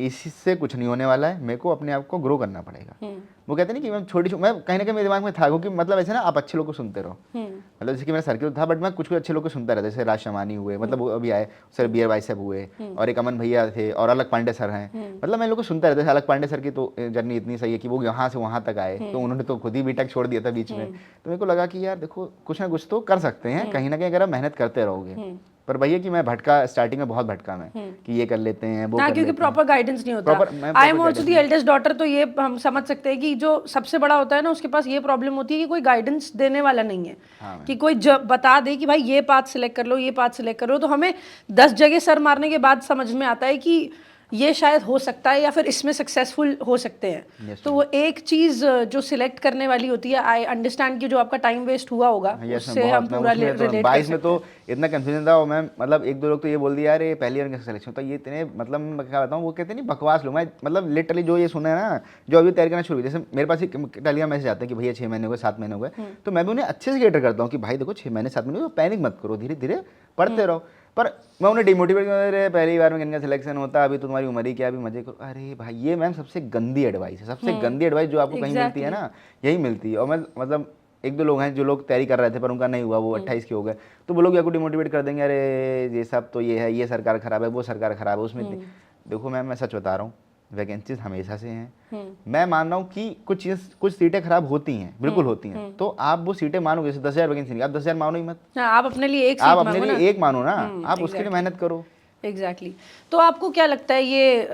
Speaker 2: इससे कुछ नहीं होने वाला है, मेरे को अपने आप को ग्रो करना पड़ेगा। वो कहते नहीं कि मैं छोटी मैं कहीं ना कहीं मेरे दिमाग में था कि मतलब ऐसे ना आप अच्छे लोग को सुनते रहो, मतलब जैसे कि मेरा सर्किल था, बट मैं कुछ कुछ अच्छे लोग को सुनता रहता, जैसे राज शमानी हुए, मतलब वो अभी आए, सर बीआर भाई साहब हुए, और एक अमन भैया थे, और अलग पांडे सर हैं, मतलब मैं लोग को सुनता रहता। अलग पांडे सर की तो जर्नी इतनी सही है कि वो यहाँ से वहाँ तक आए, तो उन्होंने तो खुद ही बीटेक छोड़ दिया था बीच में। तो मेरे को लगा कि यार देखो कुछ ना कुछ तो कर सकते हैं कहीं ना कहीं अगर आप मेहनत करते रहोगे। पर भैया कि मैं भटका, स्टार्टिंग में बहुत भटका मैं कि ये कर लेते हैं वो कर
Speaker 1: क्योंकि
Speaker 2: लेते
Speaker 1: प्रॉपर गाइडेंस नहीं होता। I am also the eldest daughter, तो ये हम समझ सकते हैं कि जो सबसे बड़ा होता है ना, उसके पास ये प्रॉब्लम होती है कि कोई गाइडेंस देने वाला नहीं है। कि कोई बता दे कि भाई ये पाथ सिलेक्ट कर लो, ये पाथ सिलेक्ट कर लो, तो हमें 10 जगह सर मारने के बाद समझ में आता है कि ये शायद हो सकता है या फिर इसमें सक्सेसफुल हो सकते हैं। तो वो एक चीज जो सिलेक्ट करने वाली होती है, आई अंडरस्टैंड कि जो आपका टाइम वेस्ट हुआ होगा उससे हम पूरा रिलेट कर सकते हैं।
Speaker 2: 22 में तो इतना कंफ्यूजन था, और मैं मतलब एक दो लोग तो ये बोल दिया यार ये पहली बार का सिलेक्शन होता है, ये इतने मतलब मैं क्या बताऊँ, वो कहते नहीं बकवास लोग। मैं मतलब लिटरली जो ये सुना है ना, जो अभी तैयारी करना शुरू हुई, जैसे मेरे पास ही टेलीग्राम मैसेज आते हैं कि भैया 6 महीने हो गए, 7 महीने हो गए, तो मैं भी उन्हें अच्छे से कैटर करता हूँ कि भाई देखो 6 महीने 7 महीने, पैनिक मत करो, धीरे धीरे पढ़ते रहो। पर मैं उन्हें डिमोटिवेट कर, पहली बार में इनका सिलेक्शन होता, अभी तुम्हारी उम्र ही क्या, अभी मजे करो। अरे भाई ये मैम सबसे गंदी एडवाइस है, सबसे गंदी एडवाइस जो आपको कहीं मिलती है ना, यही मिलती है। और मैं मतलब एक दो लोग हैं जो लोग तैयारी कर रहे थे पर उनका नहीं हुआ, वो 28 के हो गए, तो वो लोग आपको डिमोटिवेट कर देंगे, अरे ये सब तो ये है, ये सरकार खराब है, वो सरकार खराब है, उसमें देखो मैम मैं सच बता रहा हूँ, वैकेंसीज हमेशा से हैं। मैं मान रहा हूँ कि कुछ सीटें खराब होती हैं, बिल्कुल होती हैं, तो आप वो सीटें मानोगे, जैसे 10,000 वैकेंसी, आप 10,000 मानो ही मत,
Speaker 1: आप अपने लिए एक
Speaker 2: आप अपने लिए एक मानो ना, आप उसके लिए मेहनत करो।
Speaker 1: एग्जैक्टली। तो आपको क्या लगता है ये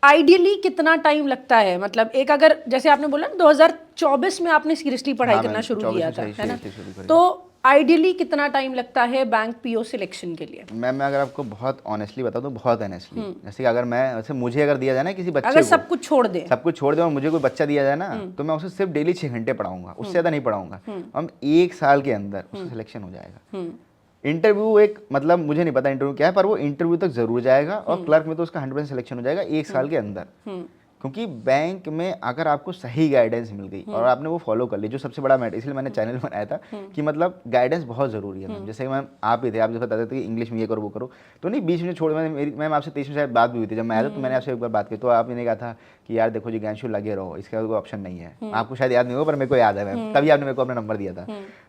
Speaker 1: आइडियली कितना टाइम लगता है, मतलब एक अगर जैसे आपने बोला ना 2024 में आपने सीरियसली पढ़ाई करना शुरू किया था, है ना, तो आइडियली कितना टाइम लगता है बैंक पीओ सिलेक्शन के लिए?
Speaker 2: मैं अगर आपको बहुत ऑनेस्टली बताऊं तो बहुत ऑनेस्टली, जैसे कि अगर मैं वैसे मुझे अगर दिया जाए ना किसी बच्चे
Speaker 1: अगर
Speaker 2: को,
Speaker 1: सब कुछ छोड़ दे
Speaker 2: और मुझे कोई बच्चा दिया जाए ना, तो मैं उसे सिर्फ डेली 6 घंटे पढ़ाऊंगा, उससे ज़्यादा नहीं पढ़ाऊंगा। हम 1 साल के अंदर उसका सिलेक्शन हो जाएगा। इंटरव्यू एक मतलब मुझे नहीं पता इंटरव्यू क्या है, पर वो इंटरव्यू तक जरूर जाएगा, और क्लर्क में तो उसका 100% सिलेक्शन हो जाएगा 1 साल के अंदर। क्योंकि बैंक में अगर आपको सही गाइडेंस मिल गई और आपने वो फॉलो कर ली, जो सबसे बड़ा मैटर, इसलिए मैंने चैनल बनाया था कि मतलब गाइडेंस बहुत जरूरी है। मैम जैसे मैम आप ही थे, आप जो बताते थे कि इंग्लिश में ये करो वो करो, तो नहीं बीच में छोड़, मैम आपसे 23 में शायद बात भी हुई थी, जब मैं आया था तो मैंने आपसे एक बार बात की, तो आपने कहा था कि यार देखो जिज्ञांशु लगे रहो, इसका कोई ऑप्शन नहीं है। आपको शायद याद नहीं होगा पर मेरे को याद है मैम, तभी आपने मेरे को अपना नंबर दिया था।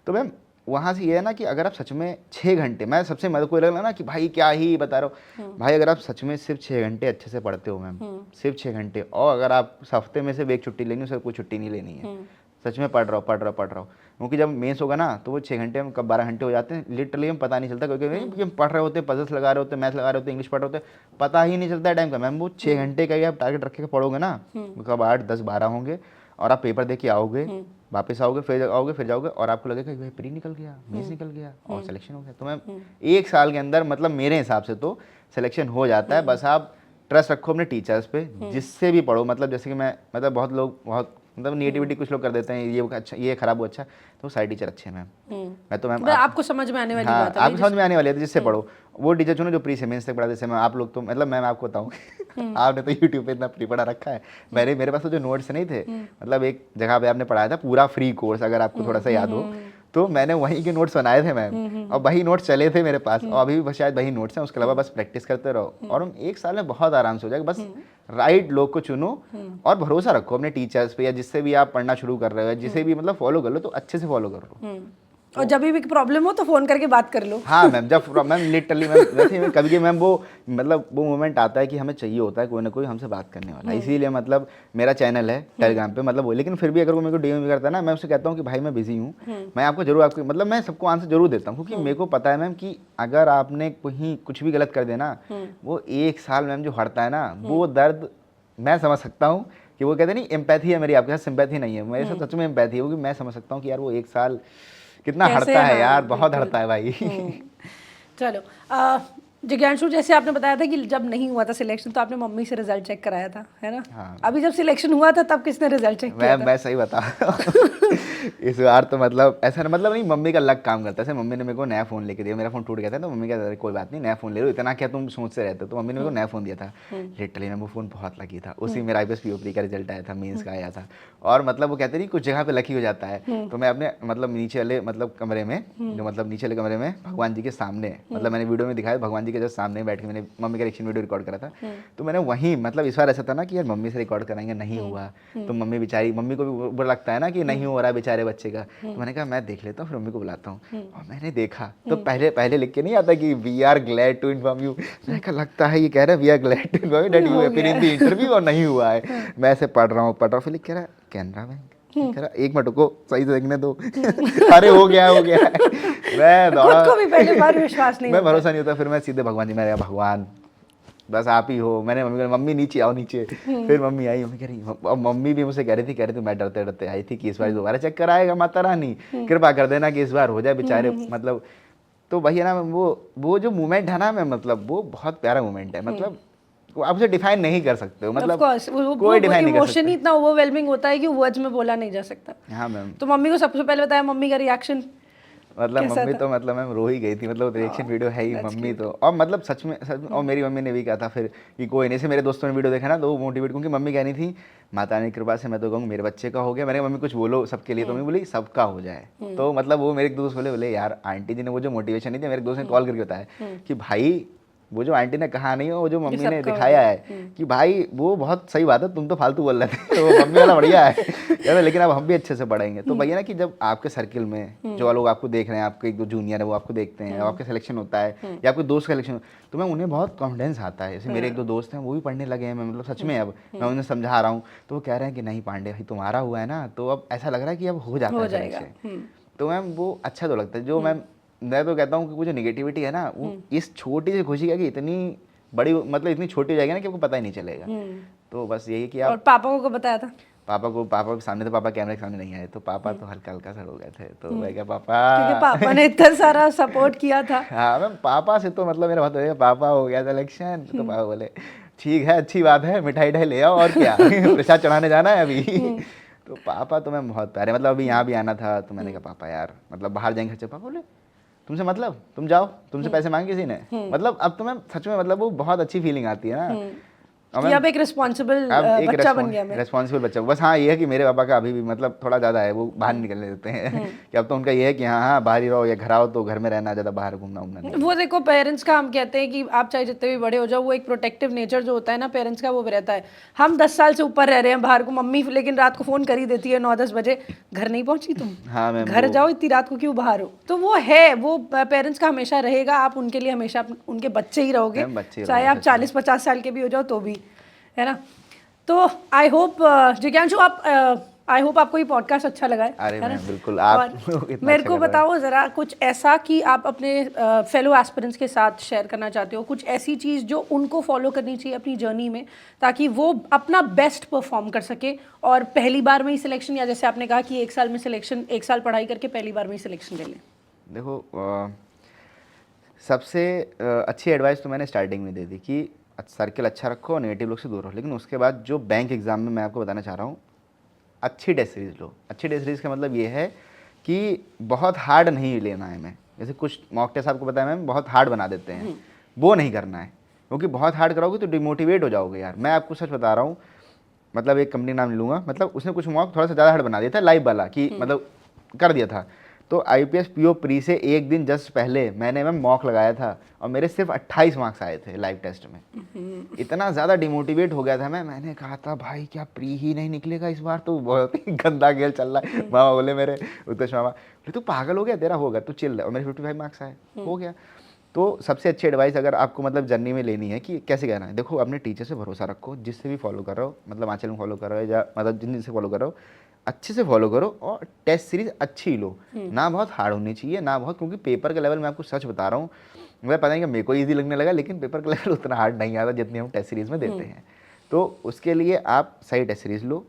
Speaker 2: तो मैम वहाँ से ये है ना कि अगर आप सच में 6 घंटे, मैं सबसे मदद कोई लगा ना कि भाई क्या ही बता रहा हूँ, भाई अगर आप सच में सिर्फ 6 घंटे अच्छे से पढ़ते हो मैम, सिर्फ 6 घंटे, और अगर आप हफ्ते में से एक छुट्टी लेनी, उससे कोई छुट्टी नहीं लेनी है, सच में पढ़ रहा हूँ, क्योंकि जब मेंस होगा ना तो वो 6 घंटे में कब 12 घंटे हो जाते हैं, लिटरली हम पता नहीं चलता, क्योंकि हम पढ़ रहे होते हैं, पजल्स लगा रहे होते हैं, मैथ्स लगा रहे होते हैं, इंग्लिश पढ़ रहे होते हैं, पता ही नहीं चलता है टाइम का। मैम वो 6 घंटे का ही आप टारगेट रख के पढ़ोगे ना, कब 8, 10, 12 होंगे, और आप पेपर दे के आओगे, वापस आओगे, फिर जाओगे, और आपको लगेगा कि भाई प्री निकल गया, मेंस निकल गया, और सिलेक्शन हो गया। तो मैम 1 साल के अंदर मतलब मेरे हिसाब से तो सिलेक्शन हो जाता है। बस आप ट्रस्ट रखो अपने टीचर्स पे, जिससे भी पढ़ो, मतलब जैसे कि मैं मतलब बहुत लोग बहुत मतलब नेगेटिविटी कुछ लोग कर देते हैं, ये अच्छा, ये खराब, वो अच्छा, तो सारे टीचर अच्छे हैं मैम। मैं तो मैम
Speaker 1: आपको समझ में आने वाली बात है,
Speaker 2: आपको समझ में आने वाली है, जिससे पढ़ो वो टीचर चुनो जो प्री से मेंस तक पढ़ा। जैसे मैं आप लोग तो मतलब मैं आपको बताऊँ आपने तो यूट्यूब पे इतना प्री पढ़ा रखा है, मेरे पास तो जो नोट्स नहीं थे, मतलब एक जगह पे आपने पढ़ाया था पूरा फ्री कोर्स, अगर आपको थोड़ा सा याद हो, तो मैंने वहीं के नोट्स बनाए थे मैम, और वही नोट्स चले थे मेरे पास, और अभी भी शायद वही नोट्स हैं। उसके अलावा बस प्रैक्टिस करते रहो, और हम 1 साल में बहुत आराम से हो जाएगा। बस राइट लोग को चुनो, और भरोसा रखो अपने टीचर्स पे, या जिससे भी आप पढ़ना शुरू कर रहे हो, जिसे भी मतलब फॉलो कर लो, तो अच्छे से फॉलो कर लो।
Speaker 1: और जब भी प्रॉब्लम हो तो फोन करके बात कर लो।
Speaker 2: हाँ मैम, जब मैम लिटरली मैम वैसे ही कभी मैम वो मतलब वो मोमेंट आता है कि हमें चाहिए होता है कोई ना कोई हमसे बात करने वाला, इसीलिए मतलब मेरा चैनल है टेलीग्राम पे, मतलब वो, लेकिन फिर भी अगर वो मेरे को डीएम भी करता है ना, मैं उससे कहता हूँ कि भाई मैं बिजी हूँ, मैं आपको जरूर आपको मतलब मैं सबको आंसर जरूर देता हूँ, क्योंकि मेरे को पता है मैम कि अगर आपने कहीं कुछ भी गलत कर देना, वो 1 साल मैम जो हटता है ना, वो दर्द मैं समझ सकता हूँ। कि वो कहते नहीं एम्पैथी है मेरी आपके साथ, सिंपैथी नहीं है, मेरे साथ सच में एम्पैथी है, क्योंकि मैं समझ सकता हूँ कि यार वो 1 साल कितना हड़ता है यार, बहुत हड़ता है भाई।
Speaker 1: चलो जिज्ञांशु, जैसे आपने बताया था कि जब नहीं हुआ था सिलेक्शन तो आपने मम्मी से रिजल्ट चेक कराया था, है ना?
Speaker 2: हाँ।
Speaker 1: अभी जब सिलेक्शन हुआ था तब किसने रिजल्ट चेक किया था?
Speaker 2: मैं सही बता इस बार तो मतलब ऐसा ना, मतलब नहीं, मम्मी का लक काम करता है। मम्मी ने मेरे को नया फ़ोन लेके दिया, मेरा फ़ोन टूट गया था, तो मम्मी कहता कोई बात नहीं, नया फ़ोन ले लो, इतना क्या तुम सोचते रहते हो। तो मम्मी ने मेरे को नया फ़ोन दिया था। लिटरली मैं वो फ़ोन बहुत लकी था, उसी मेरा IPS POP का रिजल्ट आया था, मेंस का आया था। और मतलब वो कहते नहीं कुछ जगह पे लकी हो जाता है। तो मैं अपने मतलब नीचे वाले मतलब कमरे में, जो मतलब नीचे वाले कमरे में भगवान जी के सामने, मतलब मैंने वीडियो में दिखाया, भगवान जी के जस्ट सामने बैठ के मैंने मम्मी का रिएक्शन वीडियो रिकॉर्ड करा था। तो मैंने वहीं मतलब इस बार ऐसा था ना कि यार मम्मी से रिकॉर्ड कराएंगे, नहीं हुआ तो मम्मी बेचारी, मम्मी को भी बुरा लगता है ना कि नहीं हो रहा है बेचारे बच्चे का। तो मैंने कहा मैं देख लेता हूँ, फिर मम्मी को बुलाता हूँ। और मैंने देखा तो पहले लिख के नहीं आता कि we are glad to inform you. मैंने कहा लगता है ये कह रहा है we are glad to inform you that you appear in the interview, और नहीं हुआ है। मैं ऐसे पढ़ रहा हूँ, फिर लिख कह रहा है कैनरा बैंक, कह रहा एक मिनट को सही से देखने दो। अरे हो गया है। मैं दौड़ा,
Speaker 1: खुद को भी पहले बार विश्वास नहीं
Speaker 2: मैं
Speaker 1: होता।
Speaker 2: भरोसा नहीं होता। फिर मैं सीधे भगवान जी, मैं भगवान बस आप ही हो। मैंने मम्मी को, मम्मी नीचे आओ नीचे। फिर मम्मी आई, मम्मी कह रही, और मम्मी भी मुझसे कह रही थी मैं डरते डरते आई थी कि इस बार दोबारा चक्कर आएगा, माता रानी कृपा कर देना कि इस बार हो जाए बेचारे, मतलब। तो भैया ना वो जो मोमेंट है ना, मैं मतलब वो बहुत प्यारा मोमेंट है, मतलब वो आप उसे डिफाइन नहीं कर सकते हो,
Speaker 1: ऑफ
Speaker 2: मतलब
Speaker 1: कोर्स
Speaker 2: कोई डिफाइन नहीं कर
Speaker 1: इमोशन
Speaker 2: सकता।
Speaker 1: ही इतना ओवरवेलमिंग होता है कि वर्ड्स में बोला नहीं जा सकता।
Speaker 2: हाँ मैम,
Speaker 1: तो मम्मी को सबसे पहले बताया, मम्मी का रिएक्शन
Speaker 2: मतलब
Speaker 1: कैसा
Speaker 2: मम्मी
Speaker 1: था?
Speaker 2: तो मतलब मैम रो ही गई थी, मतलब रिएक्शन वीडियो है ही
Speaker 1: That's
Speaker 2: मम्मी
Speaker 1: cute.
Speaker 2: तो। और मतलब सच में और मेरी मम्मी ने भी कहा था फिर कि कोई नहीं, से मेरे दोस्तों ने वीडियो देखा ना तो वो मोटिवेट, क्योंकि मम्मी कहनी थी माता रानी की कृपा से मैं तो कहूँ मेरे बच्चे का हो गया। मैंने कहा मम्मी कुछ बोलो सबके लिए, तो मम्मी बोली सबका हो जाए। तो मतलब वो मेरे एक दोस्त बोले यार आंटी जी ने वो जो मोटिवेशन नहीं थी, मेरे दोस्त ने कॉल करके बताया कि भाई वो जो आंटी ने कहा नहीं, वो जो मम्मी ने
Speaker 1: सबका हो
Speaker 2: दिखाया है कि भाई वो बहुत सही बात है, तुम तो फालतू बोल रहे थे। वो मम्मी वाला बढ़िया है यार, लेकिन अब हम भी अच्छे से पढ़ेंगे। तो भैया ना कि जब आपके सर्किल में जो लोग आपको देख रहे हैं, आपके एक दो जूनियर है वो आपको देखते हैं, आपके सिलेक्शन होता है या आपके दोस्त का सिलेक्शन, तो मैं उन्हें बहुत कॉन्फिडेंस आता है। जैसे मेरे एक दो दोस्त हैं वो भी पढ़ने लगे हैं, मैं मतलब सच में अब मैं उन्हें समझा रहा हूँ, तो वो कह रहे हैं कि नहीं पांडे भाई तुम्हारा हुआ है ना, तो अब ऐसा लग रहा है कि अब हो जाता है सिलेक्शन। तो मैम वो अच्छा तो लगता है। जो मैं तो कहता हूँ कि वो जो निगेटिविटी है ना, वो इस छोटी सी खुशी का कि इतनी बड़ी, मतलब इतनी छोटी हो जाएगी ना कि आपको पता ही नहीं चलेगा। तो बस यही कि
Speaker 1: और
Speaker 2: आप
Speaker 1: पापा को बताया था?
Speaker 2: पापा के सामने, तो पापा कैमरे के सामने नहीं आए, तो पापा तो हल्का हल्का सा हो गए थे। तो मैं क्या पापा,
Speaker 1: क्योंकि पापा ने इतना सारा सपोर्ट किया था।
Speaker 2: हाँ मैम, पापा से तो मतलब मेरा बात हो गया, पापा हो गया सिलेक्शन, तो पापा बोले ठीक है अच्छी बात है, मिठाई ठाई ले आओ और क्या प्रसाद चढ़ाने जाना है अभी। तो पापा तो मैं बहुत प्यारे, मतलब अभी यहाँ भी आना था तो मैंने कहा पापा यार मतलब बाहर जाएंगे खर्चे, पापा बोले तुमसे मतलब तुम जाओ, तुमसे पैसे मांगे किसी ने, मतलब अब तो मैं सच में मतलब वो बहुत अच्छी फीलिंग आती है ना।
Speaker 1: कि अब एक रिस्पॉन्सिबल बच्चा बन गया मैं।
Speaker 2: रेस्पॉन्सिबल बच्चा। बस हाँ ये है कि मेरे पापा का अभी भी मतलब थोड़ा ज़्यादा है, वो बाहर निकलने देते हैं कि अब तो उनका ये है कि हाँ हाँ बाहर ही रहो, या घर आओ तो घर में रहना, ज़्यादा बाहर घूमना उमना नहीं।
Speaker 1: वो देखो पेरेंट्स का, हम कहते हैं कि आप चाहे जितने भी बड़े हो जाओ, वो एक प्रोटेक्टिव नेचर जो होता है ना पेरेंट्स का, वो रहता है। हम 10 साल से ऊपर रह रहे हैं बाहर को, मम्मी लेकिन रात को फ़ोन कर ही देती है 9-10 बजे, घर नहीं पहुंची तुम,
Speaker 2: हाँ मैम,
Speaker 1: घर जाओ, इतनी रात को क्यों बाहर हो। तो वो है, वो पेरेंट्स का हमेशा रहेगा, आप उनके लिए हमेशा उनके बच्चे ही रहोगे, चाहे आप 40-50 साल के भी हो जाओ तो भी, है ना। तो आई होप जिज्ञांशु आप आई होप आपको ये पॉडकास्ट अच्छा लगा है।
Speaker 2: अरे
Speaker 1: है ना?
Speaker 2: बिल्कुल, आप
Speaker 1: और मेरे को बताओ ज़रा कुछ ऐसा कि आप अपने फेलो एस्पिरेंट्स के साथ शेयर करना चाहते हो, कुछ ऐसी चीज़ जो उनको फॉलो करनी चाहिए अपनी जर्नी में, ताकि वो अपना बेस्ट परफॉर्म कर सके और पहली बार में ही सिलेक्शन, या जैसे आपने कहा कि 1 साल में सिलेक्शन, 1 साल पढ़ाई करके पहली बार में ही सिलेक्शन ले लें।
Speaker 2: देखो सबसे अच्छी एडवाइस तो मैंने स्टार्टिंग में दे दी कि सर्किल अच्छा रखो और नेगेटिव लोग से दूर रहो। लेकिन उसके बाद जो बैंक एग्ज़ाम में मैं आपको बताना चाह रहा हूँ, अच्छी टेस्ट सीरीज़ लो। अच्छी टेस्ट सीरीज़ का मतलब ये है कि बहुत हार्ड नहीं लेना है। मैं जैसे कुछ मॉक टेस्ट आपको बताया मैम बहुत हार्ड बना देते हैं, वो नहीं करना है, क्योंकि बहुत हार्ड कराओगे तो डिमोटिवेट हो जाओगे यार। मैं आपको सच बता रहा हूँ, मतलब एक कंपनी नाम लूँगा, मतलब उसने कुछ मॉक थोड़ा सा ज़्यादा हार्ड बना दिया था, लाइव वाला कि मतलब कर दिया था। तो IPS PO प्री से एक दिन जस्ट पहले मैंने मैम मॉक लगाया था और मेरे सिर्फ 28 मार्क्स आए थे लाइव टेस्ट में। इतना ज़्यादा डिमोटिवेट हो गया था मैंने कहा था भाई क्या प्री ही नहीं निकलेगा इस बार, तो बहुत ही गंदा खेल चल रहा है। मामा बोले मेरे उत्कर्ष मामा, तू पागल हो गया, तेरा होगा तू चिल, और मेरे 55 मार्क्स आए, हो गया। तो सबसे अच्छी एडवाइस अगर आपको मतलब जर्नी में लेनी है कि कैसे कहना है, देखो अपने टीचर से भरोसा रखो, जिससे भी फॉलो कर रहे हो, मतलब आंचल में फॉलो कर रहे हो या मतलब जिन से फॉलो कर रहे हो, अच्छे से फॉलो करो और टेस्ट सीरीज अच्छी लो, ना बहुत हार्ड होनी चाहिए ना बहुत, क्योंकि पेपर का लेवल मैं आपको सच बता रहा हूँ, मुझे पता नहीं कि मेरे को ईजी लगने लगा, लेकिन पेपर का लेवल उतना हार्ड नहीं आता जितनी हम टेस्ट सीरीज में देते हैं। तो उसके लिए आप सही टेस्ट सीरीज लो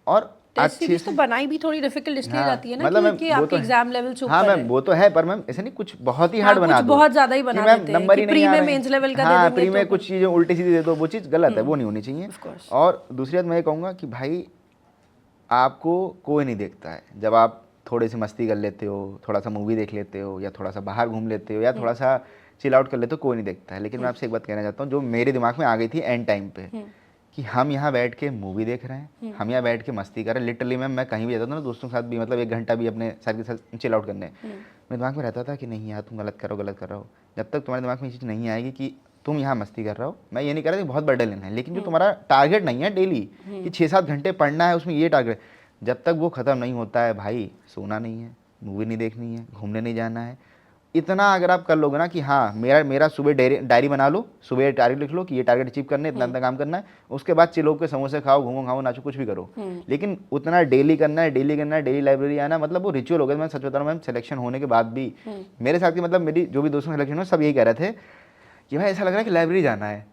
Speaker 2: और
Speaker 1: टेस्ट सीरीज तो बनाई भी थोड़ी डिफिकल्ट इसलिए जाती है ना,
Speaker 2: मतलब
Speaker 1: क्योंकि आपके एग्जाम लेवल से ऊपर है।
Speaker 2: हाँ मैम वो तो है, पर मैम ऐसा नहीं कुछ बहुत ही हार्ड बना दो,
Speaker 1: बहुत ज्यादा ही बना देते हैं
Speaker 2: नंबर ही नहीं आ रहे,
Speaker 1: मेंस लेवल का
Speaker 2: हाँ
Speaker 1: दे देंगे
Speaker 2: प्री में
Speaker 1: तो
Speaker 2: कुछ चीज़ें उल्टी सीधी दे दो, वो चीज़ गलत है, वो नहीं होनी चाहिए। और दूसरी बात मैं ये कहूँगा कि भाई आपको कोई नहीं देखता है, जब आप थोड़ी सी मस्ती कर लेते हो, थोड़ा सा मूवी देख लेते हो, या थोड़ा सा बाहर घूम लेते हो, या थोड़ा सा चिल आउट कर लेते हो, कोई नहीं देखता है। लेकिन मैं आपसे एक बात कहना चाहता हूँ जो मेरे दिमाग में आ गई थी एंड टाइम पे, कि हम यहाँ बैठ के मूवी देख रहे हैं, हम यहाँ बैठ के मस्ती कर रहे हैं। लिटरली मैं कहीं भी जाता था ना दोस्तों के साथ भी, मतलब 1 घंटा भी अपने सर के साथ चिल आउट करने, मेरे दिमाग में रहता था कि नहीं यार तुम गलत कर रहे हो। जब तक तुम्हारे दिमाग में ये चीज़ नहीं आएगी कि तुम यहाँ मस्ती कर रहे हो, मैं ये नहीं कह रहा कि बहुत बर्डन लेना है, लेकिन जो तुम्हारा टारगेट नहीं है डेली कि 6-7 घंटे पढ़ना है, उसमें ये टारगेट, जब तक वो ख़त्म नहीं होता है भाई, सोना नहीं है, मूवी नहीं देखनी है, घूमने नहीं जाना है। इतना अगर आप कर लोगे ना कि हाँ मेरा सुबह डायरी बना लो, सुबह टारगेट लिख लो कि ये टारगेट अचीव करने, इतना काम करना है, उसके बाद चिलो के समोसे खाओ, घूमो खाओ नाचो कुछ भी करो, लेकिन उतना डेली करना है, डेली लाइब्रेरी आना, मतलब वो रिचुअल हो गया। मैं सच बता रहा हूँ मैम, सिलेक्शन होने के बाद भी मेरे साथ की, मतलब मेरी जो भी दोस्तों सिलेक्शन हुआ सब यही कह रहे थे कि भाई ऐसा लग रहा है कि लाइब्रेरी जाना है।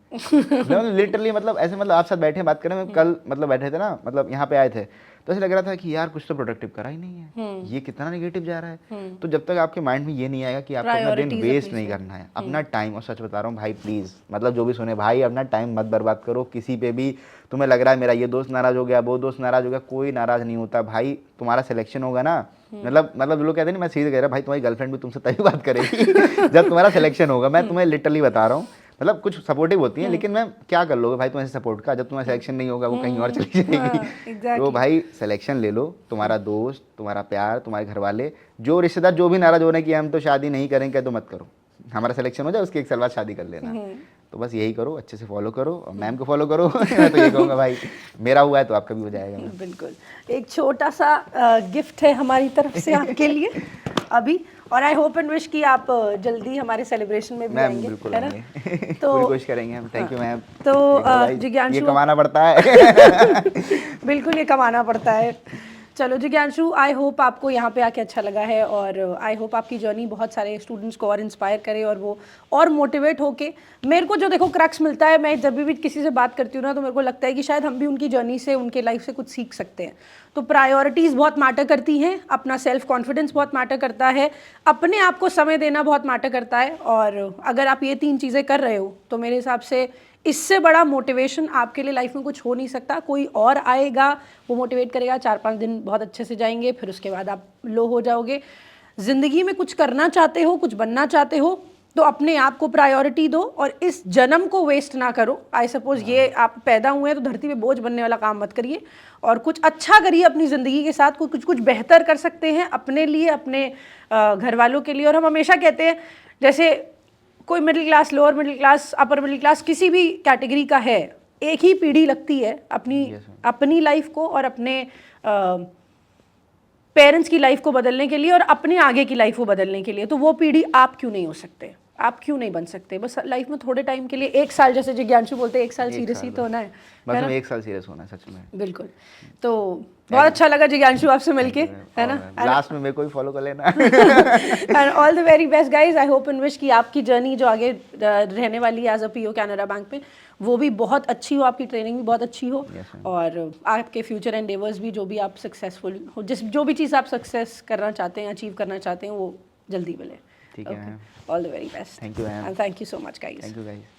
Speaker 2: लिटरली मतलब ऐसे, मतलब आप साथ बैठे बात करें, मैं कल मतलब बैठे थे ना, मतलब यहाँ पे आए थे, तो ऐसे लग रहा था कि यार कुछ तो प्रोडक्टिव करा ही नहीं है, ये कितना नेगेटिव जा रहा है। तो जब तक आपके माइंड में ये नहीं आएगा कि आपको अपना दिन वेस्ट नहीं करना है, अपना टाइम, और सच बता रहा हूँ भाई प्लीज़, मतलब जो भी सुने भाई, अपना टाइम मत बर्बाद करो किसी पे भी। तुम्हें लग रहा है मेरा ये दोस्त नाराज़ हो गया, वो दोस्त नाराज़ हो गया, कोई नाराज़ नहीं होता भाई। तुम्हारा सिलेक्शन होगा ना, मतलब लोग कहते हैं मैं सीधे कह रहा भाई, तुम्हारी गर्लफ्रेंड भी तुमसे तभी बात करेगी जब तुम्हारा सिलेक्शन होगा। मैं तुम्हें लिटरली बता रहा हूँ, मतलब कुछ सपोर्टिव होती हैं, लेकिन मैं क्या कर लोगे भाई तुम ऐसे सपोर्ट का, जब तुम्हारा सिलेक्शन नहीं होगा वो कहीं और चली जाएगी। तो भाई सिलेक्शन ले लो, तुम्हारा दोस्त, तुम्हारा प्यार, तुम्हारे घर वाले, जो रिश्तेदार जो भी नाराज हो रहे हैं कि हम तो शादी नहीं करेंगे, तो मत करो, हमारा सिलेक्शन हो जाए उसके 1 साल बाद शादी कर लेना। तो बस यही करो, अच्छे से फॉलो करो, और मैम को फॉलो करो। मैं तो ये कहूँगा भाई, मेरा हुआ है तो आपका भी हो जाएगा।
Speaker 1: बिल्कुल, एक छोटा सा गिफ्ट है हमारी तरफ से आपके लिए अभी, और आई होप एंड विश कि आप जल्दी हमारे सेलिब्रेशन में भी आएंगे,
Speaker 2: बिल्कुल
Speaker 1: है ना?
Speaker 2: तो पूरी कोशिश करेंगे हम। Thank you ma'am.
Speaker 1: तो जिज्ञांशु,
Speaker 2: ये कमाना पड़ता है।
Speaker 1: बिल्कुल ये कमाना पड़ता है। चलो जिज्ञांशु, आई होप आपको यहाँ पे आके अच्छा लगा है, और आई होप आपकी जर्नी बहुत सारे स्टूडेंट्स को और इंस्पायर करे, और वो और मोटिवेट होके, मेरे को जो देखो क्रक्स मिलता है, मैं जब भी किसी से बात करती हूँ ना, तो मेरे को लगता है कि शायद हम भी उनकी जर्नी से, उनके लाइफ से कुछ सीख सकते हैं। तो प्रायोरिटीज़ बहुत मैटर करती हैं, अपना सेल्फ कॉन्फिडेंस बहुत मैटर करता है, अपने आप को समय देना बहुत मैटर करता है, और अगर आप ये 3 चीज़ें कर रहे हो तो मेरे हिसाब से इससे बड़ा मोटिवेशन आपके लिए लाइफ में कुछ हो नहीं सकता। कोई और आएगा, वो मोटिवेट करेगा, 4-5 दिन बहुत अच्छे से जाएंगे, फिर उसके बाद आप लो हो जाओगे। ज़िंदगी में कुछ करना चाहते हो, कुछ बनना चाहते हो, तो अपने आप को प्रायोरिटी दो, और इस जन्म को वेस्ट ना करो। आई सपोज ये आप पैदा हुए हैं तो धरती पे बोझ बनने वाला काम मत करिए, और कुछ अच्छा करिए अपनी ज़िंदगी के साथ, कुछ बेहतर कर सकते हैं अपने लिए, अपने घर वालों के लिए। और हम हमेशा कहते हैं, जैसे कोई middle class, lower middle class, upper middle class, किसी भी कैटेगरी का है, एक ही पीढ़ी लगती है अपनी लाइफ को और अपने पेरेंट्स की लाइफ को बदलने के लिए, और अपने आगे की लाइफ को बदलने के लिए। तो वो पीढ़ी आप क्यों नहीं हो सकते, आप क्यों नहीं बन सकते? बस लाइफ में थोड़े टाइम के लिए, 1 साल, जैसे जिज्ञांशु बोलते हैं 1 साल सीरियस ही तो होना है,
Speaker 2: बस हमें 1 साल सीरियस होना है सच में।
Speaker 1: बिल्कुल। तो बहुत अच्छा लगा जिज्ञांशु आपसे मिलके, है ना?
Speaker 2: लास्ट में मेरे को भी फॉलो कर लेना।
Speaker 1: And all the very best guys. I hope and wish कि आपकी जर्नी जो आगे रहने वाली है as a PO Canara Bank पे, वो भी बहुत अच्छी हो, आपकी ट्रेनिंग भी बहुत अच्छी हो, और आपके फ्यूचर एंडेवर्स भी, जो भी आप सक्सेसफुल हो, जो भी चीज़ आप सक्सेस करना चाहते हैं, अचीव करना चाहते हैं, वो जल्दी मिले।
Speaker 2: ठीक है।
Speaker 1: All the very best.
Speaker 2: Thank you ma'am.
Speaker 1: And thank you so much guys.
Speaker 2: Thank you guys.